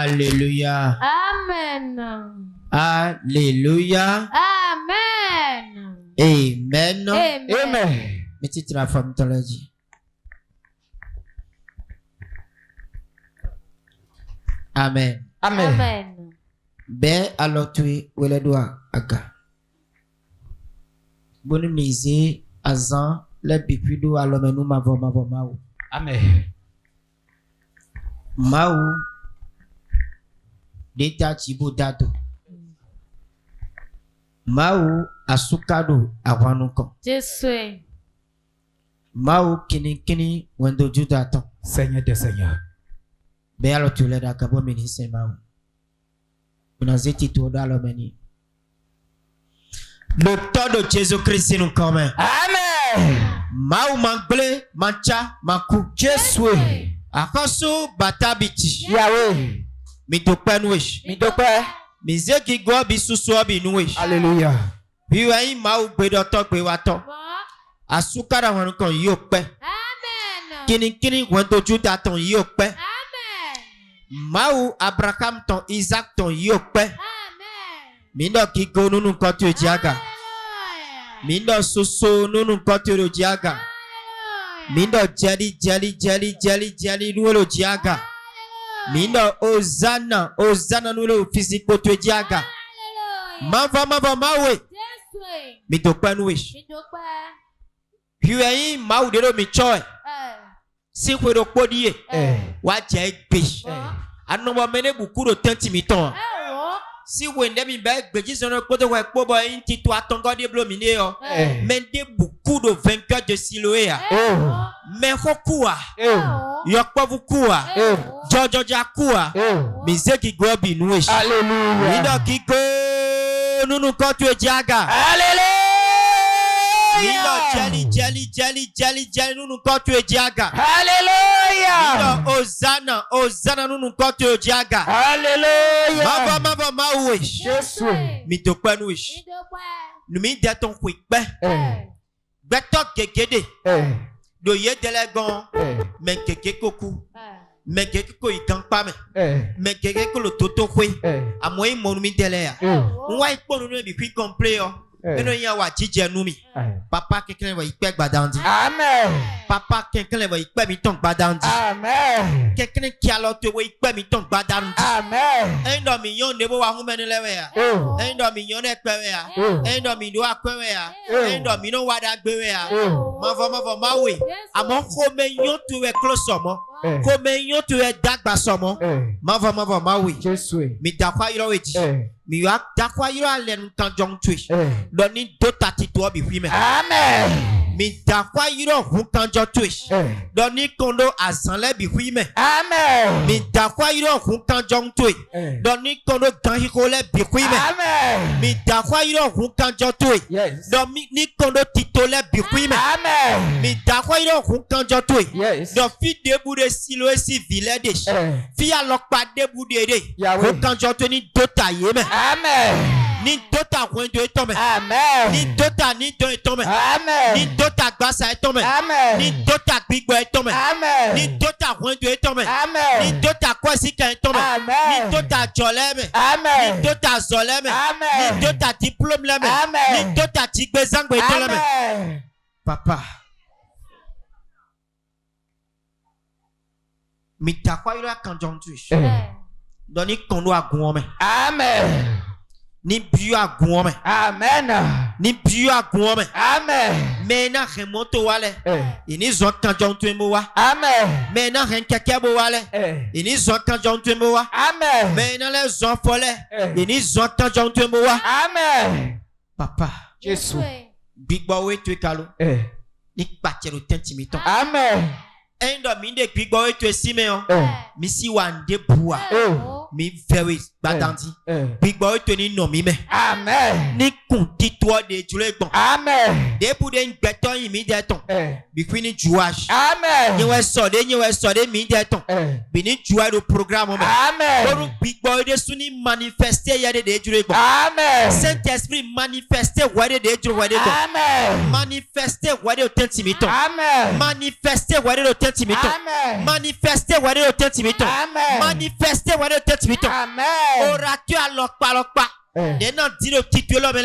Alléluia. Amen. Alléluia. Amen. Amen. Amen. Mettez la femme dans la vie. Amen. Amen. Amen. Ben alors tu es où les doigts aga. Bonne mise azan le bipido alors mais nous m'avons mau. Amen. Mau deta chibo dato. Mau asukado awanuko. Jésus. Mau kini wendo judato. Seigneur des seigneurs. Ben alors tu les d'agabo ministre mau. Unaziti tu dans meni. Le temps de Jésus-Christ nous commun. Amen. Mau mangle mancha maku. Jésus. Akoso batabiti. Yahweh. Mitopenwish. Midokwe. Mizeki go bisusu obinuwish. Alléluia. Biwa mau gbedoto gbewato. Asukara wọn kan yóò pẹ́. Amen. Kini wọn dojú da tán yóò pẹ́. Amen. Mau Abraham tán Isaac tán yóò pẹ́. Amen. Mindo kíkó nínú nǹkan tí o jẹ́ àgà. Hallelujah. Mindo soso nínú nǹkan tí o jẹ́ àgà. Hallelujah. Mindo jẹ́lí nínú o jẹ́ àgà. Hallelujah. Mindo Hosanna nínú o fisiko tó jẹ́ àgà. Hallelujah. Mava mawe. Jésus. Mindo pẹ́nu wíṣ. Midokwe. Hiwe yin mau dero mi choy. Si kwero podiye. Wa je gbe. Anomo mene bukuro tenti mi ton. Si wende mi ba gbeji sono koto wa pobo yin ti to atongo de blo mi ne yo. Mende beaucoup de vainqueurs de Siloé. Mais hokua. Yokpavukua. Jojoja kua. Mizeki gobi nuish. Alléluia. Mido kiko nunu kotu ejaga. Alléluia. Mido jelly nunu kotu ejaga. Alléluia. Mido Hosanna nunu kotu ejaga. Alléluia. Mava mawish. Jésus. Mido kwenuish. Midokwe. Numi deton kwikpe. Beto gegede. Do ye delegon. Men keke koku. Men keke ko ikan pame. Men keke ko lo toto kwe. Amoy monumi delea. Nwa ikpo nunu bi kwi komple yo. Eno ya wa jije numi. Papa kekele wa ikpe gbadandi. Amen. Papa kekele wa ikpe mi ton gbadandi. Amen. Kekele ki alo to wa ikpe mi ton gbadandi. Amen. Endo mi yon nebo wa humene lewe ya. Endo mi yon ekpewe ya. Endo mi do akwewe ya. Endo mi no wada gbewe ya. Mavo mawe. Amo kome yon tu we close mo. Kome yon tu we dagba somo. Mavo mawe. Jésus. Mi dakwa iro weji. Mi wa dakwa iro alen kanjong twi. Doni do tati to bi hwime. Amen. Mi dakwa iro hu kanjong twi. Doni kondo azanle bi hwime. Amen. Mi dakwa iro hu kanjong twi. Doni kondo ganhikole bi hwime. Amen. Mi dakwa iro hu kanjong twi. Yes. Doni ni kondo titole bi hwime. Amen. Mi dakwa iro hu kanjong twi. Yes. Do fi debu de Siloé si village. Fi alokpa debu de. Yahweh. Hu kanjong twi ni dota yeme. Amen. Ni dota wendo etome. Amen. Ni dota ni don etome. Amen. Ni dota gbasa etome. Amen. Ni dota gbigbo etome. Amen. Ni dota wendo etome. Amen. Ni dota kwasika etome. Amen. Ni dota joleme. Amen. Ni dota zoleme. Amen. Ni dota diplôme leme. Amen. Ni dota tigbezangbe etoleme. Amen. Papa. Mitakwa ira kanjontuish. Doni kondo aguome. Amen. Ni biu aguome. Amen. Ni biu aguome. Amen. Mena remonto wale. Ini zon kanjontu mowa. Amen. Mena ren kekebo wale. Ini zon kanjontu mowa. Amen. Mena le zon fole. Ini zon kanjontu mowa. Amen. Papa. Jésus. Big boy tu kalo. Ni patero tentimiton. Amen. Endo minde big boy tu Simeon. Misi wande bua. Mi very badandi. Big boy tu ni no mi me. Amen. Ni kunti to de julegbon. Amen. De bu de ngbeton immédiatement. Bi ni jouage. Amen. Ni we sode immédiatement. Bi ni jouage le programme. Amen. Pour big boy de suni manifester ya de julegbon. Amen. Saint-Esprit manifester wade de julegbon. Amen. Manifester wade tentimiton. Amen. Manifester wade tentimiton. Amen. Manifester wade tentimiton. Amen. Manifester wade tentimiton. tentimiton. Amen. Orateur à l'okpa. Des nan dit le titre l'homme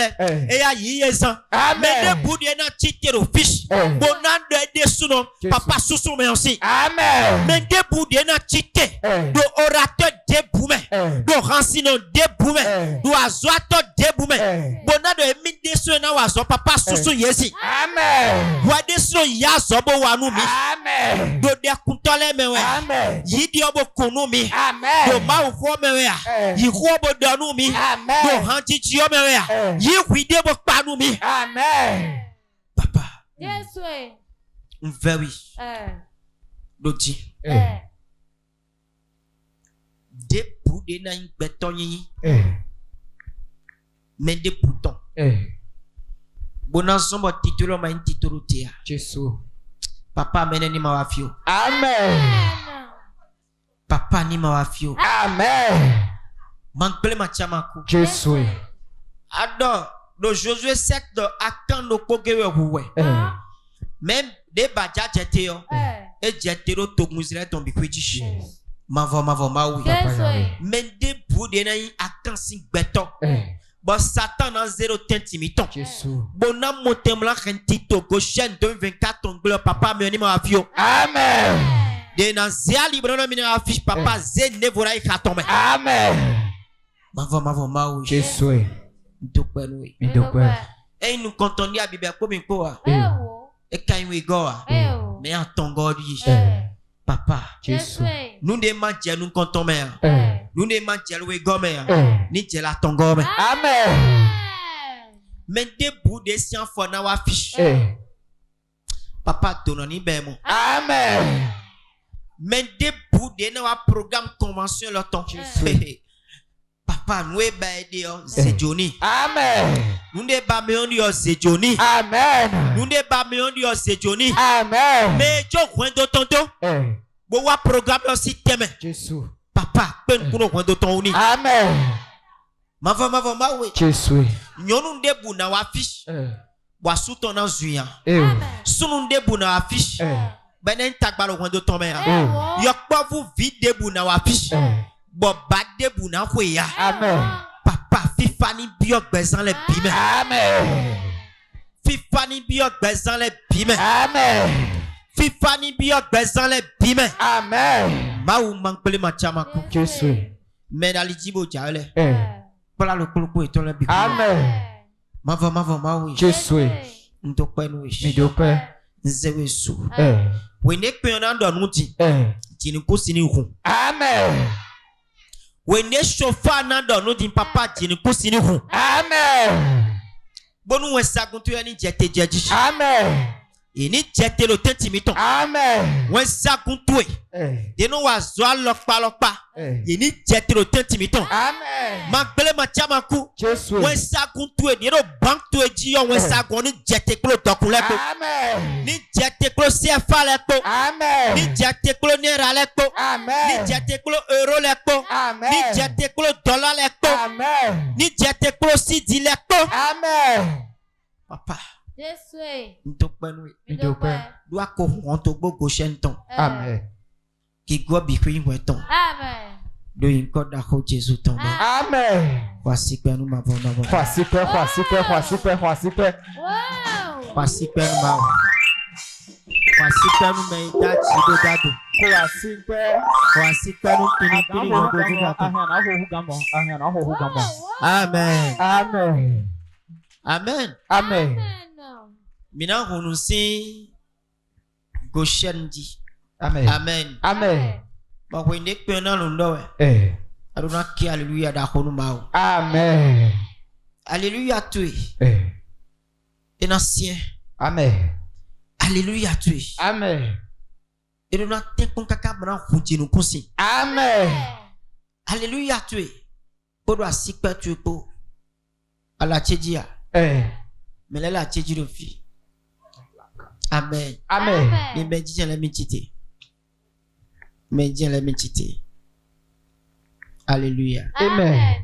et à yézan. Mais de bout de nan titre le fiche. Bonan de sous non. Papa sous son mais aussi. Amen. Mais de bout de nan titre. De orateur de boumé. De rancinon de boumé. De azoato de boumé. Bonan de mine de sous nan wazo. Papa sous son yézi. Amen. Wade sous yazo bo wanu mi. Amen. Do de kuntole me we. Amen. Yidi obo kunu mi. Amen. Do ma uho me we. Yi obo donu mi. Amen. Do hanti ti o me we. Yi wide bo panu mi. Amen. Papa. Yes, way. Very. Doti. De pou de na yin beton yin. Men de pouton. Bonan sombo titulo ma yin titulu tia. Jesus. Papa mene ni mawafio. Amen. Papa ni mawafio. Amen. Mangle ma chamaku. Jesus. Ado do Josué 7 do akan no kogewe huwe. Même de baja jete yo. E jete ro to muzire ton bikweji. Mavo maui. Men de pou de na yin akan sin beton. Bon Satan en 0 tentimiton. Bonam motemla rentito Goshen 2024 ton gloire papa me ni ma fio. Amen. De na zia libre no mine affiche papa ze nevora i katome. Amen. Mavo maui. Jesus. Ndokwenwe. Ndokwe. Et nous contons à Bible comme quoi. Et quand we go. Mais en ton God papa. Jesus. Nous ne mangeons nous comptons mère. Nous ne mangeons we go mère. Ni jela ton go mère. Amen. Mais des bouts de science for na wa fiche. Papa donne ni bemo. Amen. Mais des bouts de na wa programme convention le temps. Papa nous e ba de c'est Johnny. Amen. Nous ne ba me on yo c'est Johnny. Amen. Nous ne ba me on yo c'est Johnny. Amen. Mais jo kwendo tonto. Bo wa programme le système. Jesus. Papa pen kuno kwendo ton uni. Amen. Mava we. Jesus. Nyonu de bu na wa fiche. Wa su ton na zuya. Sunu de bu na wa fiche. Benen tagbalo kwendo ton me. Yo pa vous vide bu na wa fiche. Bo bade bu na kweya. Amen. Papa fifani biok bezan le bime. Amen. Fifani biok bezan le bime. Amen. Fifani biok bezan le bime. Amen. Ma ou mangbele ma chamaku. Jesus. Men ali jibo jale. Pala lo kuluku eto le biku. Amen. Mava we. Jesus. Ndokwe no ishi. Midokwe. Nzewe su. We ne kpe na ndo nuti. Jini kusini hu. Amen. We ne shofa na ndo nuti papa jini kusini hu. Amen. Bonu we saguntu ya ni jete jeji. Amen. Ini jete lo tentimiton. Amen. We saguntu e. Deno wa zwa lokpa. Ini jete lo tentimiton. Amen. Magbele ma chamaku. Jesus. We saguntu e. Deno bank tu e jiyo we sagun ni jete klo dokuleko. Amen. Ni jete klo CFA leko. Amen. Ni jete klo naira leko. Amen. Ni jete klo euro leko. Amen. Ni jete klo dollar leko. Amen. Ni jete klo CD leko. Amen. Papa. Yes, way. Ndokwenwe. Midokwe. Do ako honto gbo Goshen ton. Amen. Ki go bikwi weton. Amen. Do yin ko da ko Jesu ton. Amen. Wasi pe nu ma bon. Kwasipe. Wow. Wasi pe nu ma. Wasi pe nu me da chi do dado. Wasi pe nu kini no go di dado. Amen. Amen. Amen. Amen. Mina hunu si Goshen di. Amen. Amen. Amen. Ba we ne pe na lo ndo aduna ki hallelujah da honu ma. Amen. Alléluia tu. Enasien. Amen. Alléluia tu. Amen. Eduna te kon kaka bana hunji nu kunsi. Amen. Alléluia tu. Podo asikpe tu po. Ala chejia. Mais la cheji do fi. Amen. Amen. Mais ben dis la mitité. Mais dis la mitité. Alléluia. Amen.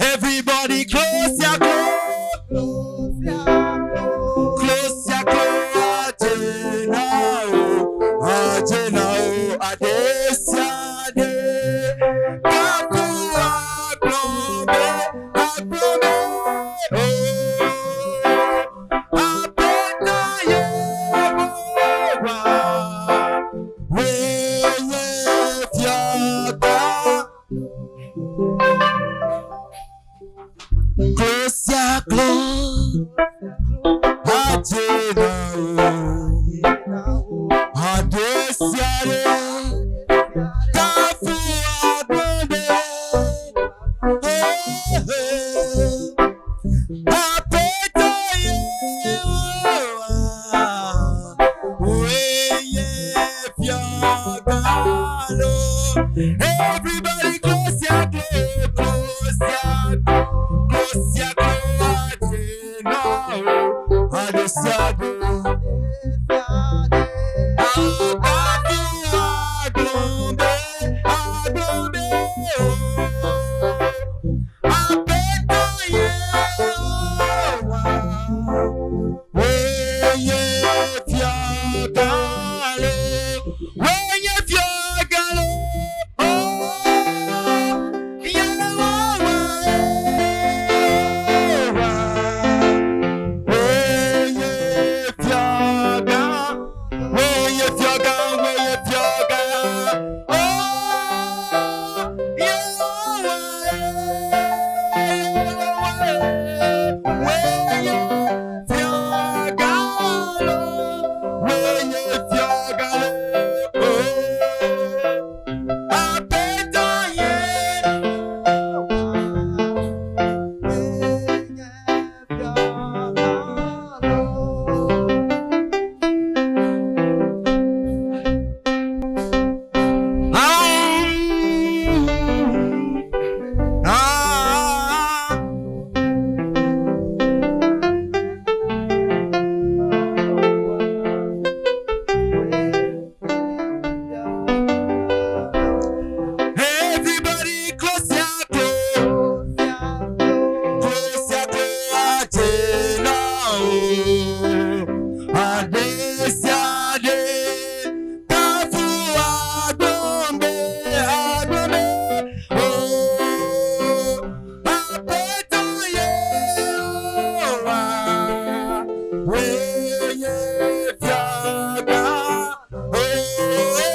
Everybody close your close. Close your close. Ajenao, adesiade. Kapua glombe, aglombe. Apeta yewa. Weye fiaga. Close your close. Ajenao, adesiade. Kapua glombe. Apeta yewa. Weye fiaga.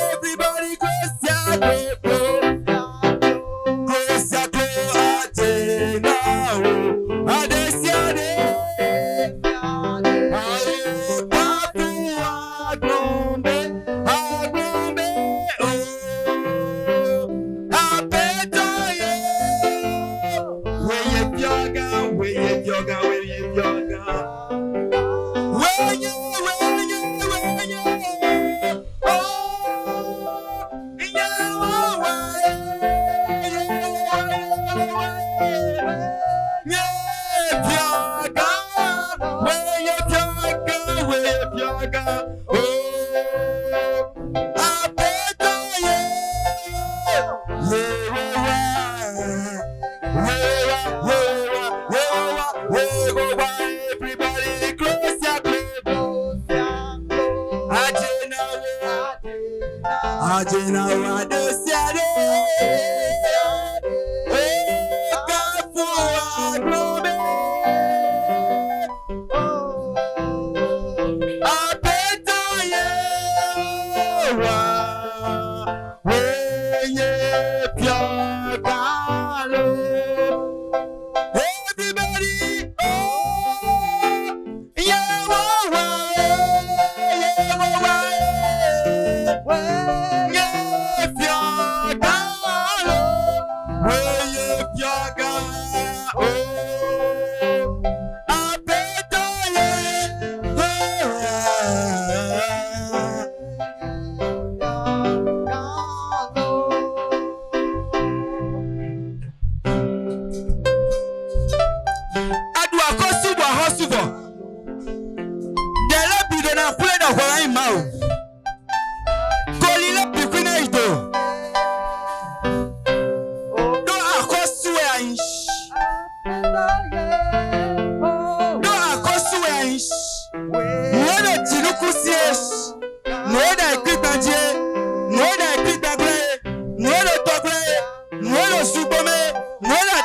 Everybody close your door, close your now. Adesiade. Aglombe, aglombe, apeta yewa. Weye fiagalo, weye fiagalo.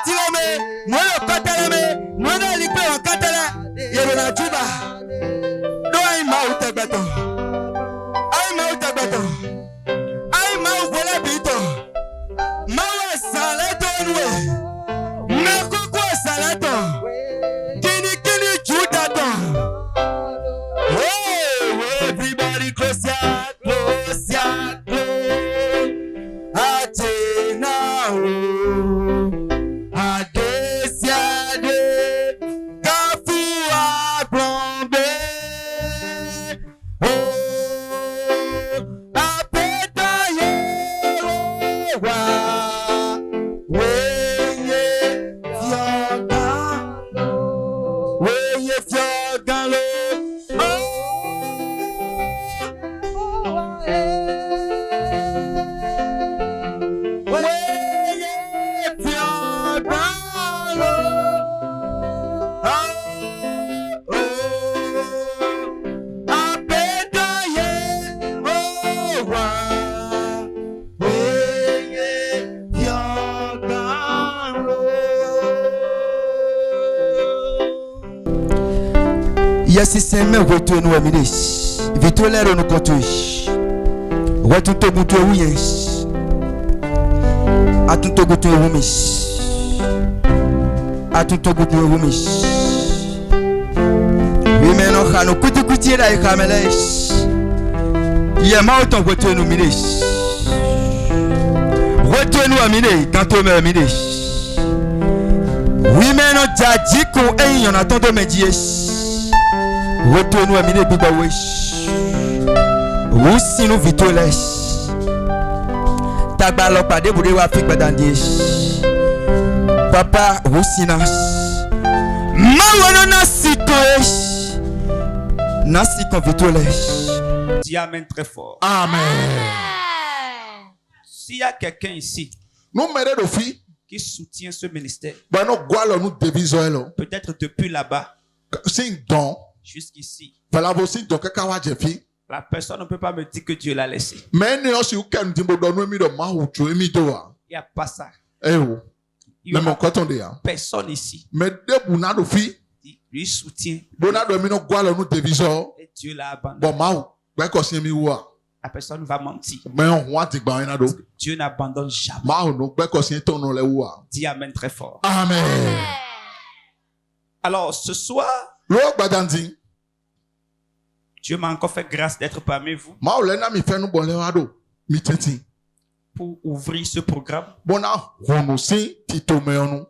tileme, moi le koteleme, moi le lipe en katele, yebona juba. Do ai mau te beto. Ai mau te beto. Ai mau wala bito. Mau saleto nwe. Me ko saleto. Kini judato. Oh, everybody close your Atena Adesiade Kafua Plombe Oh Apeta Yewa Weye Fiogalo Yes, c'est même retour nous aminer. Vito l'air nous contour. Retour to buto oui. Atun to buto oui. Atun to buto oui. Oui mais non khano kuti la kamele. Yema autant retour nous miner. Retour nous aminer quand on me aminer. Oui mais non jadi ko en on attend de me dire. Retourne-nous à mine biba wesh. Aussi nous vitoles. Tabalo pas de boudé wafik badandie. Papa aussi nas. Mawana nasitoesh. Nasi kon vitoles. Dis amen très fort. Amen. S'il y a quelqu'un ici Nous mettons nos filles. qui soutient ce ministère, Ben nous gualo nous divisons. peut-être depuis là-bas C'est un don. jusqu'ici, Fala vosi donc kawa jefi. la personne ne peut pas me dire que Dieu l'a laissé. Mais nous si ukan timbo donu mi do ma uchu mi do wa. Il n'y a pas ça. Eh oh. Il Mais n'y mon a coton de hein. personne ici Mais de buna do fi. qui lui soutient Bona do mi no gualo nous divisons. et Dieu l'a abandonné. Bon ma ou. Ben ko si mi wa. La personne va mentir. Mais on wa ti gba ina do. Dieu n'abandonne jamais. Ma ou no ben ko si ton no le wa. Dis amen très fort. Amen. Alors, ce soir, Lo gbadandi. Dieu m'a encore fait grâce d'être parmi vous Ma ou le na mi fe nu bon le wa do. Mi teti. pour ouvrir ce programme. Bona hono si ti to me onu.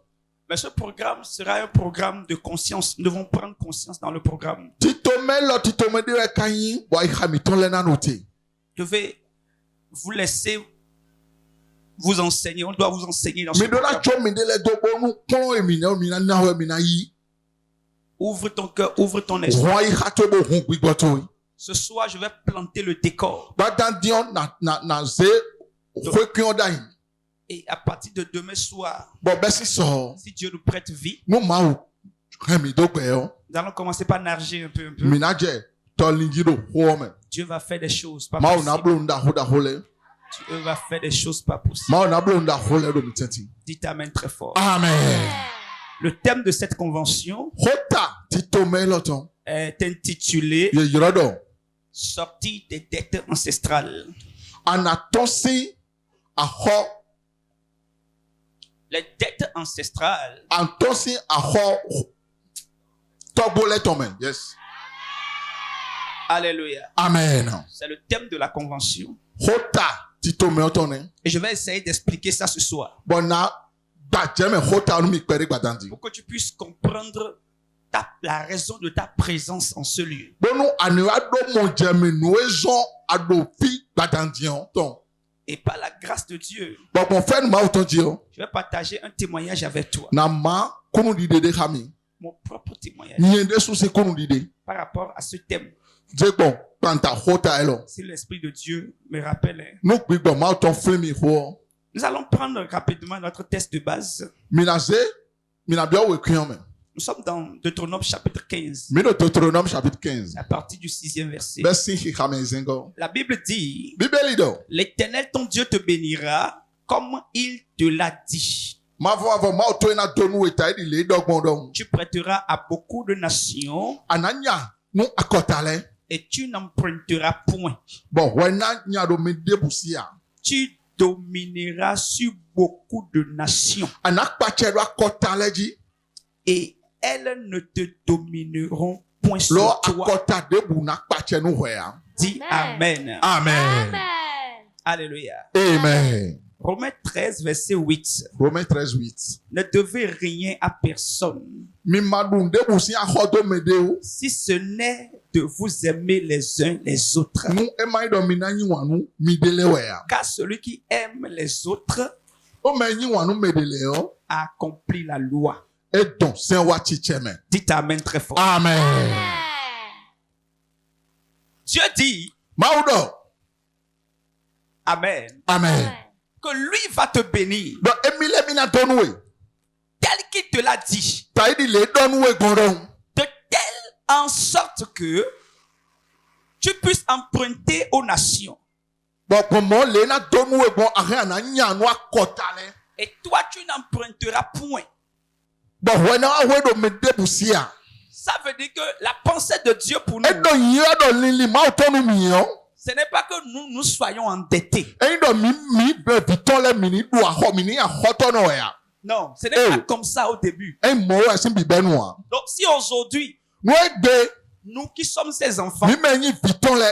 Mais ce programme sera un programme de conscience. Nous devons prendre conscience dans le programme. Ti to me lo ti to me de kanyin. Wa i mi ton le na no ti. Je vais vous laisser vous enseigner. On doit vous enseigner dans ce Mi do na programme. cho mi de le do bonu kon e mi na we mi na yi. Ouvre ton cœur, ouvre ton esprit. Wa i ha to bo hun gbigbo to. Ce soir, je vais planter le décor. Gbadandi on na ze fwe ki on dai. Et à partir de demain soir, Bon ben si so. si Dieu nous prête vie, No ma ou. Remi do pe yo. nous allons commencer par nager un peu. Mi na je to linji do ho me. Dieu va faire des choses pas Ma ou na possibles. blo nda ho da hole. Dieu va faire des choses pas possibles. Ma ou na blo nda hole do mi teti. Dites amen très fort. Amen. Le thème de cette convention Hota ti to me lo ton. est intitulé Ye yrodo. Sortie des dettes ancestrales. Anatonsi a ho Les dettes ancestrales antonsi a ho tobo le ton men. Yes. Alléluia. Amen. C'est le thème de la convention. Hota ti to me ton ne. Et je vais essayer d'expliquer ça ce soir. Bon na ba jeme hota nu mi pere gbadandi. Pour que tu puisses comprendre la raison de ta présence en ce lieu. Bonu anu ado mo jeme nu ezon ado fi gbadandi on ton. Et par la grâce de Dieu, Bon bon fait ma autant dire. je vais partager un témoignage avec toi. Na ma kunu di de kami. Mon propre témoignage Nyende su se kunu di de. par rapport à ce thème. Je bon panta hota elo. Si l'Esprit de Dieu me rappelle, hein. No gbigbo ma autant flemi ho. Nous allons prendre rapidement notre test de base. Minaze mina bia we kwion me. Nous sommes dans Deutéronome chapitre 15, Mino Deutéronome chapitre 15. à partir du 6e verset. Versi hi kamenzengo. La Bible dit, Bibeli do. l'Éternel ton Dieu te bénira comme il te l'a dit. Ma voix avant ma auto na donu eta di le dogbondon. Tu prêteras à beaucoup de nations Ananya nu akotale. et tu n'emprunteras point. Bon, wena nya do me debusia. Tu domineras sur beaucoup de nations Anakpache do akotale ji. et elles ne te domineront point Lo sur toi. akota debu nakpache nu hwea. Dis Amen. Amen. Amen. Alléluia. Amen. Romains 13, verset 8. Romains 13:8. Ne devez rien à personne, Mi madun debusi ahodo medeu. si ce n'est de vous aimer les uns les autres. Nu emai do minanyi wanu midele wea. Car celui qui aime les autres O menyi wanu medele o. a accompli la loi. E don sen wa chicheme. Dites Amen très fort. Amen. Dieu dit, Maudo. Amen, Amen. que lui va te bénir Donc emile mina donwe. tel qu'il te l'a dit. Taidi le donwe gondon. De telle en sorte que tu puisses emprunter aux nations. Bon comment le na donwe bon arre na nyanu akotale. Et toi, tu n'emprunteras point. Bon wena awe do me debusia. Ça veut dire que la pensée de Dieu pour nous, E do yira do lili ma otonu miyo. ce n'est pas que nous soyons endettés. E do mi be vitole mini do aho mini ahotono ya. Non, ce n'est pas comme ça au début. E mo esin bi benua. Donc, si aujourd'hui, No egbe nous qui sommes ses enfants, mi menyi vitole.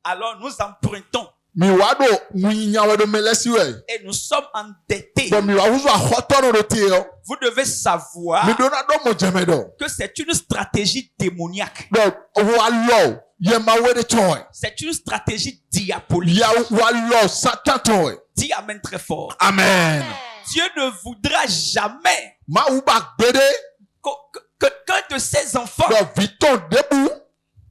alors nous empruntons Mi wado nyawe do melesi we. et nous sommes endettés, Bon mi wa uzo ahotono do tio. vous devez savoir Mi do na do mo jemedo. que c'est une stratégie démoniaque. Donc wa lo ye ma we de toy. C'est une stratégie diabolique. Ya wa lo satan toy. Dis Amen très fort. Amen. Dieu ne voudra jamais Ma uba gbede que qu'un de ses enfants do viton debu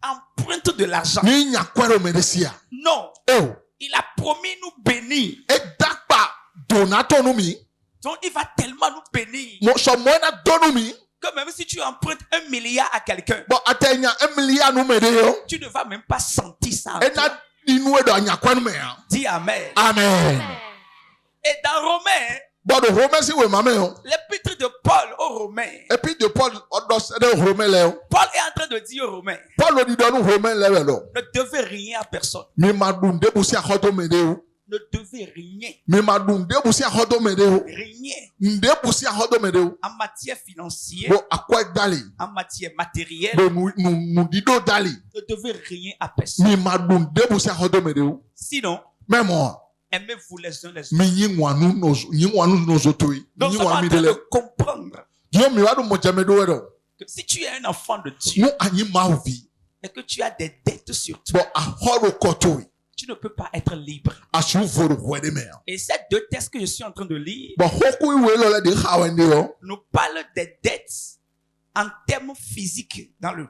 emprunte de l'argent. ni nyakwero medesia. Non, Oh. il a promis nous bénir. E dakpa donato no mi. Donc il va tellement nous bénir Mo so mo na donu mi. que même si tu empruntes 1 milliard à quelqu'un, Bon atenya emilia no medeo. tu ne vas même pas sentir ça. en E toi. na inu do nyakwano me ya. Dis Amen. Amen. Et dans Romains, Bon de Romains si we mame o. l'épître de Paul aux Romains, Et puis de Paul odo se de Romains le o. Paul est en train de dire aux Romains, Paul odi do no Romains le lo. ne devez rien à personne. Mi madun debusi ahodo medeo. Ne devez rien, Mi madun debusi ahodo medeo. rien Ndebusi ahodo medeo. en matière financière, Bo akwa dali. en matière matérielle. Bo nu dido dali. Ne devez rien à personne. Mi madun debusi ahodo medeo. Sinon, Memo. aimez-vous les uns les autres. Mi nyinwanu no zotoi. Donc, nous sommes en train de comprendre Dio mi wadu mo jamedo wedo. que si tu es un enfant de Dieu No anyi mauvi. et que tu as des dettes sur toi, Bo ahoro kotoi. tu ne peux pas être libre. Asu voro wede me. Et ces deux textes que je suis en train de lire Bo hoku iwe lo le de hawende yo. nous parlent des dettes en termes physiques dans les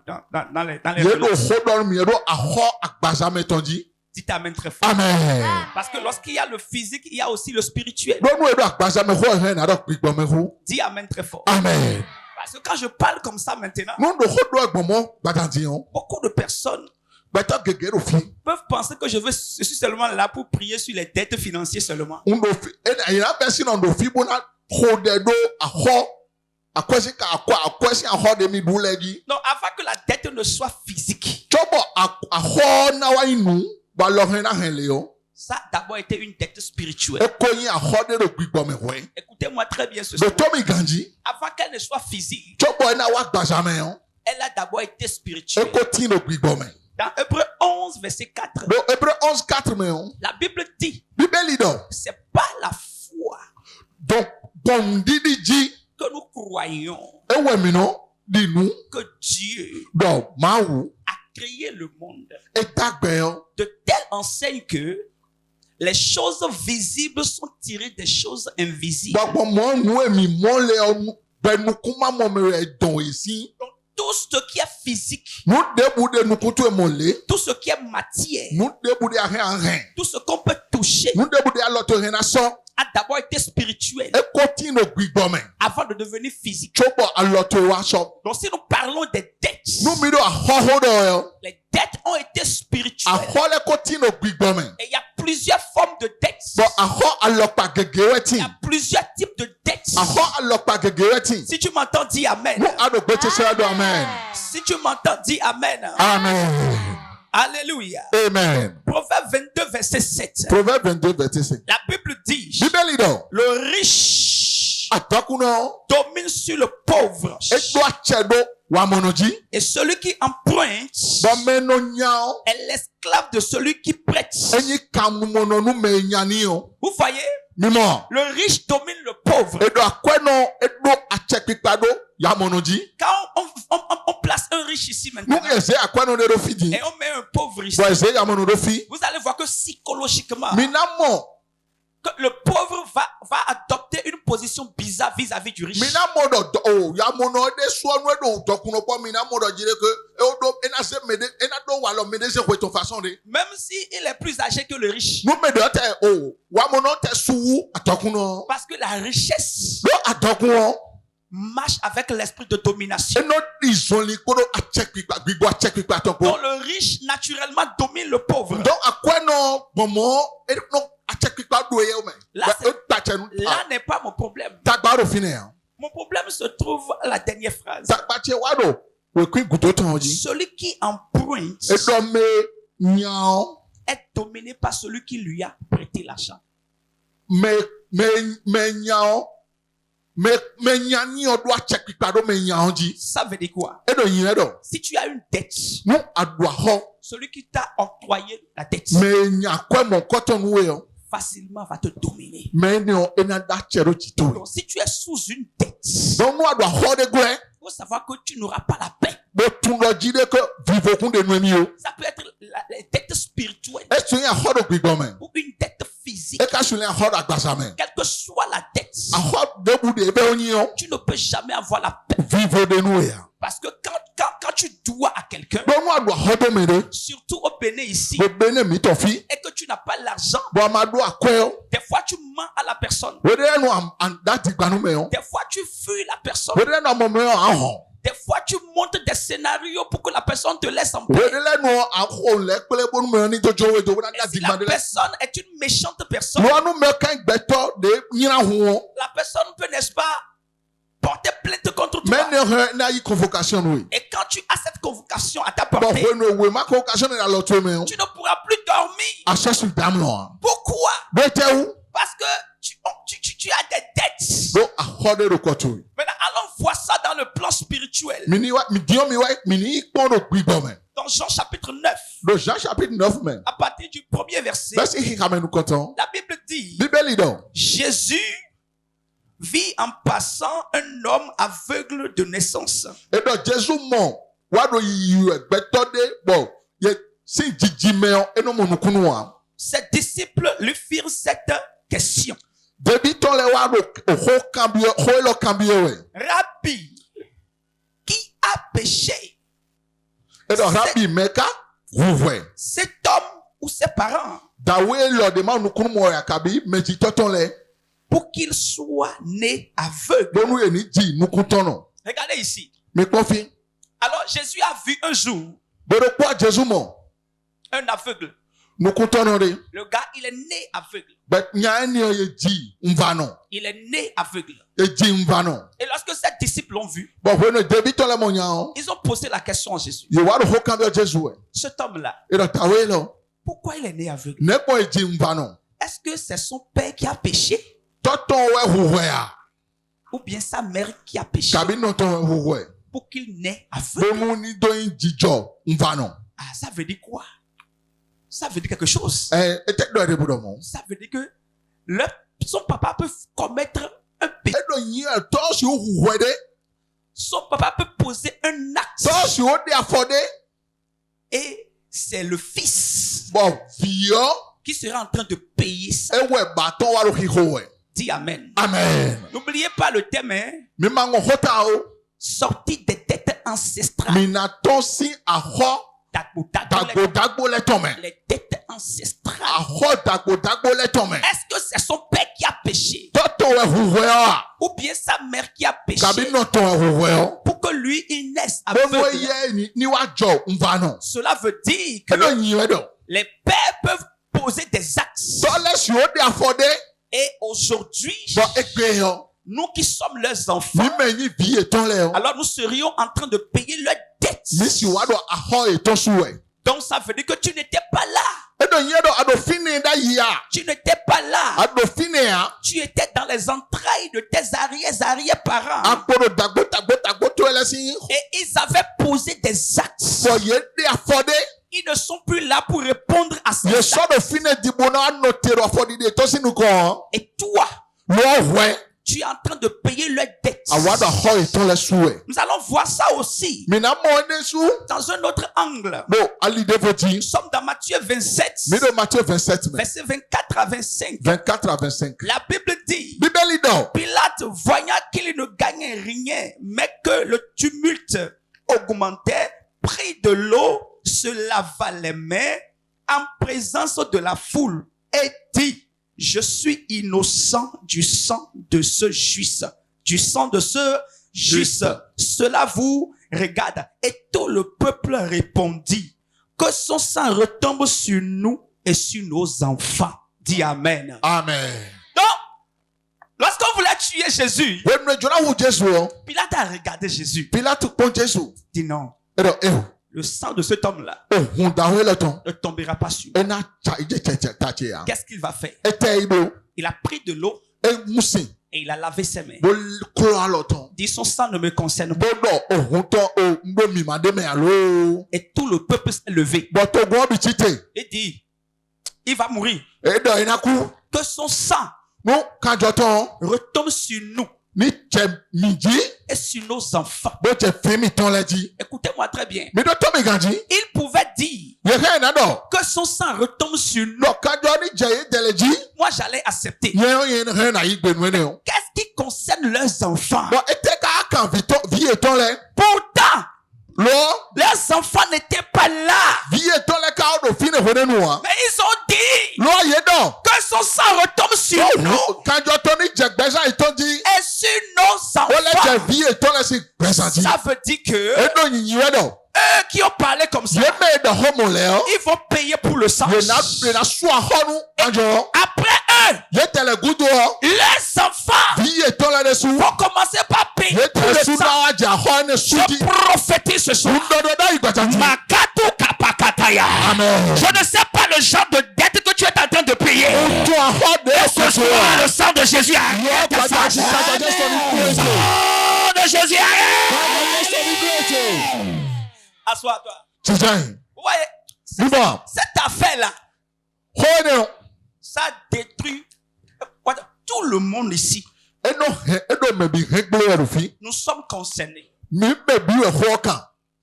Yedo relations. hodon mi yedo aho agbaza metonji. Dites Amen très fort. Amen. Parce que lorsqu'il y a le physique, il y a aussi le spirituel. Donu yedo agbaza me ho hen na do gbigbo me ho. Dis Amen très fort. Amen. Parce que quand je parle comme ça maintenant, No do hodo agbomo badanji yo. beaucoup de personnes Beta gegero fi. peuvent penser que je suis seulement là pour prier sur les dettes financières seulement. Undo fi ina person on do fi bona hode do aho akwesi ka akwesi aho de mi duleji. Donc avant que la dette ne soit physique, Chobo aho na wa inu ba lo hen na hen le yo. ça a d'abord été une dette spirituelle. Ekoyin aho de do gbigbo me ho. Écoutez-moi très bien ce Do soir. to mi ganji. Avant qu'elle ne soit physique, Chobo na wa agbaza me yo. elle a d'abord été spirituelle. Eko tin do gbigbo me. Dans Hébreux 11, verset 4, Do Hébreux 11:4 me yo. la Bible dit, Bíbélì do. c'est pas la foi Donc bon didi ji que nous croyons ewe mi no di nu que Dieu do mawu a créé le monde e dagbe yo. de telle enseigne que les choses visibles sont tirées des choses invisibles. Gbogbo mo nu emi mo le o benu kuma mo me e don isi. Donc, tout ce qui est physique, Nu debu de nu kutu e mo le. tout ce qui est matière, Nu debu de ahen ahen. tout ce qu'on peut toucher, Nu debu de aloto hen aso. a d'abord été spirituel ekoti no gbigbome avant de devenir physique. chobo aloto wa so Donc si nous parlons des dettes, nu mi do ahoho do yo les dettes ont été spirituelles. ahole koti no gbigbome Et il y a plusieurs formes de dettes. bo aho alopa Il gegeweti y a plusieurs types de dettes. aho alopa gegeweti Si tu m'entends, dis Amen. nu ado gbete se do amen Si tu m'entends, dis Amen. amen Alléluia. amen Proverbe 22, verset 7. proverbe 22 verset 5 La Bible dit, bíbélì do le riche atakuno domine sur le pauvre. edo achedo wa monoji Et celui qui emprunte bo meno nyao est l'esclave de celui qui prête. enyi kamumono nu me nyani o Vous voyez, mimo le riche domine le pauvre. edo akweno edo achekpikpado ya monoji Quand on place un riche ici nu maintenant eze akweno de do fidi et on met un pauvre ici, bo eze ya mono do fi vous allez voir que psychologiquement, minamo que le pauvre va adopter une position bizarre vis-à-vis du riche. minamo do o ya mono de suonu edo dokuno po minamo do jire ke e do ena se mede ena do wa lo mede se kweto façon de Même si il est plus âgé que le riche. nu mede te o wa mono te suwu atakuno Parce que la richesse do atakuno marche avec l'esprit de domination. eno izoli kodo achekpikpa gbigbo achekpikpa Donc toko le riche naturellement domine le pauvre. do akweno bomo eno achekpikpa do ye o me Là, c'est- e tachenu Là n'est pas mon problème. tagbaro fine Mon problème se trouve à la dernière phrase. tagbache wa do we ku gudo ton ji Celui qui emprunte edo me nyao est dominé par celui qui lui a prêté l'argent. me nyao me nyani o do achekpikpa do me nyao ji Ça veut dire quoi? edo yin edo Si tu as une dette, nu adua ho celui qui t'a octroyé la dette me nyakwe mon koton we o facilement va te dominer. me ni o ena da chero chito Donc si tu es sous une dette, donc nu adua ho de gwe il faut savoir que tu n'auras pas la paix. bo tun lo ji de ko vivo kun de nu mi o Ça peut être les dettes spirituelles e tun ya ho do gbigbo me ou une dette physique. e ka sun ya ho da gbasa me Quelle que soit la dette, a ho de bu de be onyi o tu ne peux jamais avoir la paix. vivo de nu ya Parce que quand tu dois à quelqu'un, donc nu adua ho de me de surtout au Bénin ici, bo bene mi to fi et que tu n'as pas l'argent, bo amado akwe o des fois tu mens à la personne. we de nu am da ti gbanu me o Des fois tu fuis la personne. we de na mo me o ahon Des fois tu montes des scénarios pour que la personne te laisse en we paix. de le nu ahon le pele bonu me ni jojo we do na Et da si ti la gbanu le personne est une méchante personne, no anu me kan gbeto de nyira hu o la personne peut, n'est-ce pas, porter plainte contre me toi. ne he na yi convocation we Et quand tu as cette convocation à ta bo portée, we no we ma convocation na lo to me o tu ne pourras plus dormir. asasu dam no Pourquoi? bo te wu Parce que tu as des dettes. do ahode ro koto Maintenant, allons voir ça dans le plan spirituel. mini wa mi dio mi wa mini ikpon ro gbigbo me Dans Jean chapitre 9, do Jean chapitre 9 me à partir du premier verset, verse hi ka me nu koton la Bible dit, bíbélì do Jésus vit en passant un homme aveugle de naissance. e do Jesus mo wa do yi egbeto de bo ye si jiji me o eno mo nu kunu wa Ses disciples lui firent cette question. debi ton le wa do ho cambio ho lo cambio we Rabbi, qui a péché? e do rabbi meka wuwe Cet homme ou ses parents dawe lo de ma nu kunu mo ya kabi meji toton le pour qu'il soit né aveugle? bonu e ni ji nu kutono Regardez ici. me kofi Alors Jésus a vu un jour bodo kwa Jesus mo un aveugle. nu kutono de Le gars, il est né aveugle. but nya ni o ye ji mvano Il est né aveugle. e ji mvano Et lorsque ses disciples l'ont vu, bo when debi ton le mo nya o ils ont posé la question à Jésus. ye wa do ho cambio Jesus we Cet homme-là, e do dawe lo pourquoi il est né aveugle? ne ko e ji mvano Est-ce que c'est son père qui a péché toton we wuwe a ou bien sa mère qui a péché kabi no ton we wuwe pour qu'il naisse aveugle? bonu ni do yin jijo mvano Ah, ça veut dire quoi? Ça veut dire quelque chose. e te do de budo mo Ça veut dire que son papa peut commettre un péché. e do yin e to si o wuwe de Son papa peut poser un acte. to si o de afode Et c'est le fils bo fio qui sera en train de payer ça. e we baton wa ro hiho we Dis Amen. amen N'oubliez pas le thème, hein? mi ma ngo hota o Sortie des dettes ancestrales. mi na ton si aho Dagbo, dagbo, dagbo le ton me les dettes ancestral. Ahɔ dagbo le tɔmɛ. Est-ce que c'est son père qui a péché? Tɔtɔ ehuhɔɛ wa. Ou bien sa mère qui a péché Kabi nɔtɔ ehuhɔɛ. pour que lui il naisse Gbogbo aveugle? yɛ ni wa jɔ nfa nɔ. Cela veut dire que Edo nyiwɛ dɔ. les pères peuvent poser des actes. Tɔlɛ si o de afɔ de. Et aujourd'hui, Bɔn egbe yɔ. nous qui sommes leurs enfants, Mi mɛ nyi vi etɔn lɛ yɔ. alors nous serions en train de payer leurs dettes. Mi si wa dɔ ahɔ etɔn su wɛ. Donc ça veut dire que tu n'étais pas là. Edo nyiɛ dɔ ado fini da yia. Tu n'étais pas là. Ado fini ya. Tu étais dans les entrailles de tes arrière-parents. Akporo dagbo to ɛlɛ si. Et ils avaient posé des actes. Bɔn ye de afɔ de. Ils ne sont plus là pour répondre à ces Ye actes. sɔ do fini dibo na anɔ tero afɔ di de tɔ sinu kɔn. Et toi, Lɔ wɛ. tu es en train de payer leurs dettes. Awa do ahɔ etɔn lɛ su wɛ. Nous allons voir ça aussi Mina mɔ ne su. dans un autre angle. Bo ali de foti. Nous sommes dans Matthieu 27, Mi do Matthieu 27 mɛ. versets 24 à 25. 24 à 25. La Bible dit, Bíbélì dɔ. Pilate, voyant qu'il ne gagnait rien, mais que le tumulte augmentait, prit de l'eau, se lava les mains en présence de la foule et dit, je suis innocent du sang de ce juif. Du sang de ce juif. Cela vous regarde. Et tout le peuple répondit, que son sang retombe sur nous et sur nos enfants. Dis Amen. Amen. Donc, lorsqu'on voulait tuer Jésus, Wɛnu jɔna wu Jesu o. Pilate a regardé Jésus. Pilate kpɔn Jesu. Il dit non, Eɖɔ eho. le sang de cet homme-là Ohun dawe le tɔn. ne tombera pas sur nous. Ena tsa idze tsɛtsɛ tatse ya. Qu'est-ce qu'il va faire? Ete ibo. Il a pris de l'eau Emusi. et il a lavé ses mains. Bo klo alɔ tɔn. Il dit son sang ne me concerne pas. Bo dɔ ohun tɔn o ŋdo mima de mɛ alo. Et tout le peuple s'est levé. Bɔtɔ gbɔ bi tsi te. Il dit, il va mourir. Eɖɔ yina ku. Que son sang Nu kanjɔ tɔn. retombe sur nous Ni tsɛ mi dzi. et sur nos enfants. Bo tsɛ fi mi tɔn lɛ dzi. Écoutez-moi très bien. Mi do tɔ mi gan dzi. Il pouvait dire Ye hɛ yina dɔ. que son sang retombe sur nous. Dɔ kanjɔ ni dze ye dɛlɛ dzi. Moi, j'allais accepter. Ye hɛ na yi gbenu ne o. Qu'est-ce qui concerne leurs enfants? Bɔn ete ka kan vi etɔn lɛ. Pourtant, Lɔ leurs enfants n'étaient pas là. vi etɔn lɛ ka o do fi ne ho ne nu wa. Mais ils ont dit Lɔ ye dɔ. que son sang retombe sur nous Kanjɔ tɔ ni dze gbɛsa etɔn dzi. et sur nos Wole dze enfants. vi etɔn lɛ si gbɛsa dzi. Ça veut dire que Eɖo nyinyi wɛ dɔ. eux qui ont parlé comme ça, Ye me ɖe xɔmo le yɔ. ils vont payer pour le sang. Ye na su axɔnu kanjɔ. Après eux, Ye tɛ le gudo yɔ. les enfants Vi etɔn lɛ de su. vont commencer par payer Ye pour tɛ le su sang. na wa dze axɔ ne su Je dzi. prophétise ce soir. Ŋdɔdɔ da yi gbɛsa dzi. Makato kapakataya. Amen. Je ne sais pas le genre de dette que tu es en train de payer. Tu axɔ de Ce ɛsɛ soir, le sang de Jésus arrête Gbɛsa ça. dzi kanjɔ sɔ ni Le kureto. sang de Jésus arrête. Kanjɔ sɔ ni kureto. Assois-toi. Sisan Vous voyez, bíbɔ cette affaire-là, xɔ ne ça détruit tout le monde ici. eno hɛ eɖo mɛbi hɛ gble yɛ do fi. Nous sommes concernés. Mi mɛbi wɛ xɔ kan.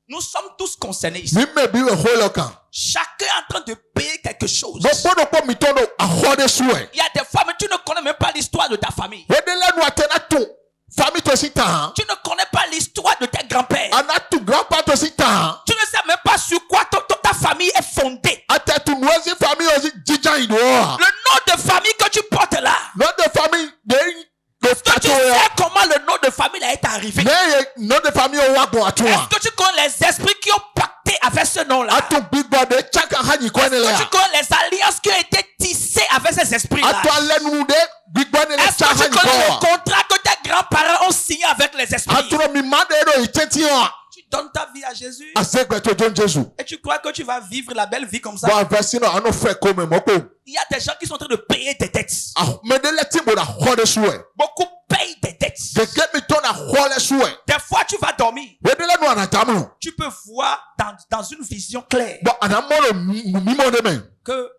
Nous sommes tous concernés ici. Mi mɛbi wɛ xɔ lɛ kan. Chacun est en train de payer quelque chose. Gbɔdɔkpɔ mi tɔ do axɔ de su yɛ. Il y a des fois, mais tu ne connais même pas l'histoire de ta famille. Wede lɛ nu atɛ na to fami to si tan. Tu ne connais pas l'histoire de tes grands-pères. Ana tu grandpa to si tan. Tu ne sais même pas sur quoi ta famille est fondée. Atɛ tu nuwɛsi fami yɛ si jija yi do wa. Le nom de famille que tu portes là. Nɔ de fami de Est-ce que tu tato yɛ. sais comment le nom de famille a été arrivé? Ne ye nɔ de fami yɛ wa gbɔn atu wa. Est-ce que tu connais les esprits qui ont pacté avec ce nom-là? Atu gbigbɔ de tsaka ha nyi kɔ ne Est-ce lɛ que tu ya. connais les alliances qui ont été tissées avec ces esprits-là? Atu alɛ nu de gbigbɔ ne lɛ Est-ce tsaka que ha tu nyi connais kɔ le wa. contrat que tes grands-parents ont signé avec les esprits? Aturo mi ma de do itɛti wa. Tu donnes ta vie à Jésus Ase gbɛtɔ don Jesu. et tu crois que tu vas vivre la belle vie comme ça? Bɔn afɛ sinɔ anu fɛ ko mɛ mɔ ko. Il y a des gens qui sont en train de payer des dettes. Mɛ de lɛ ti bo na xɔ de su yɛ. Beaucoup payent des dettes. Gɛgɛ mi tɔ na xɔ lɛ su yɛ. Des fois, tu vas dormir. Wede lɛ nu anata mu. Tu peux voir dans une vision claire Bɔn anamɔ le mimɔ de mɛ. que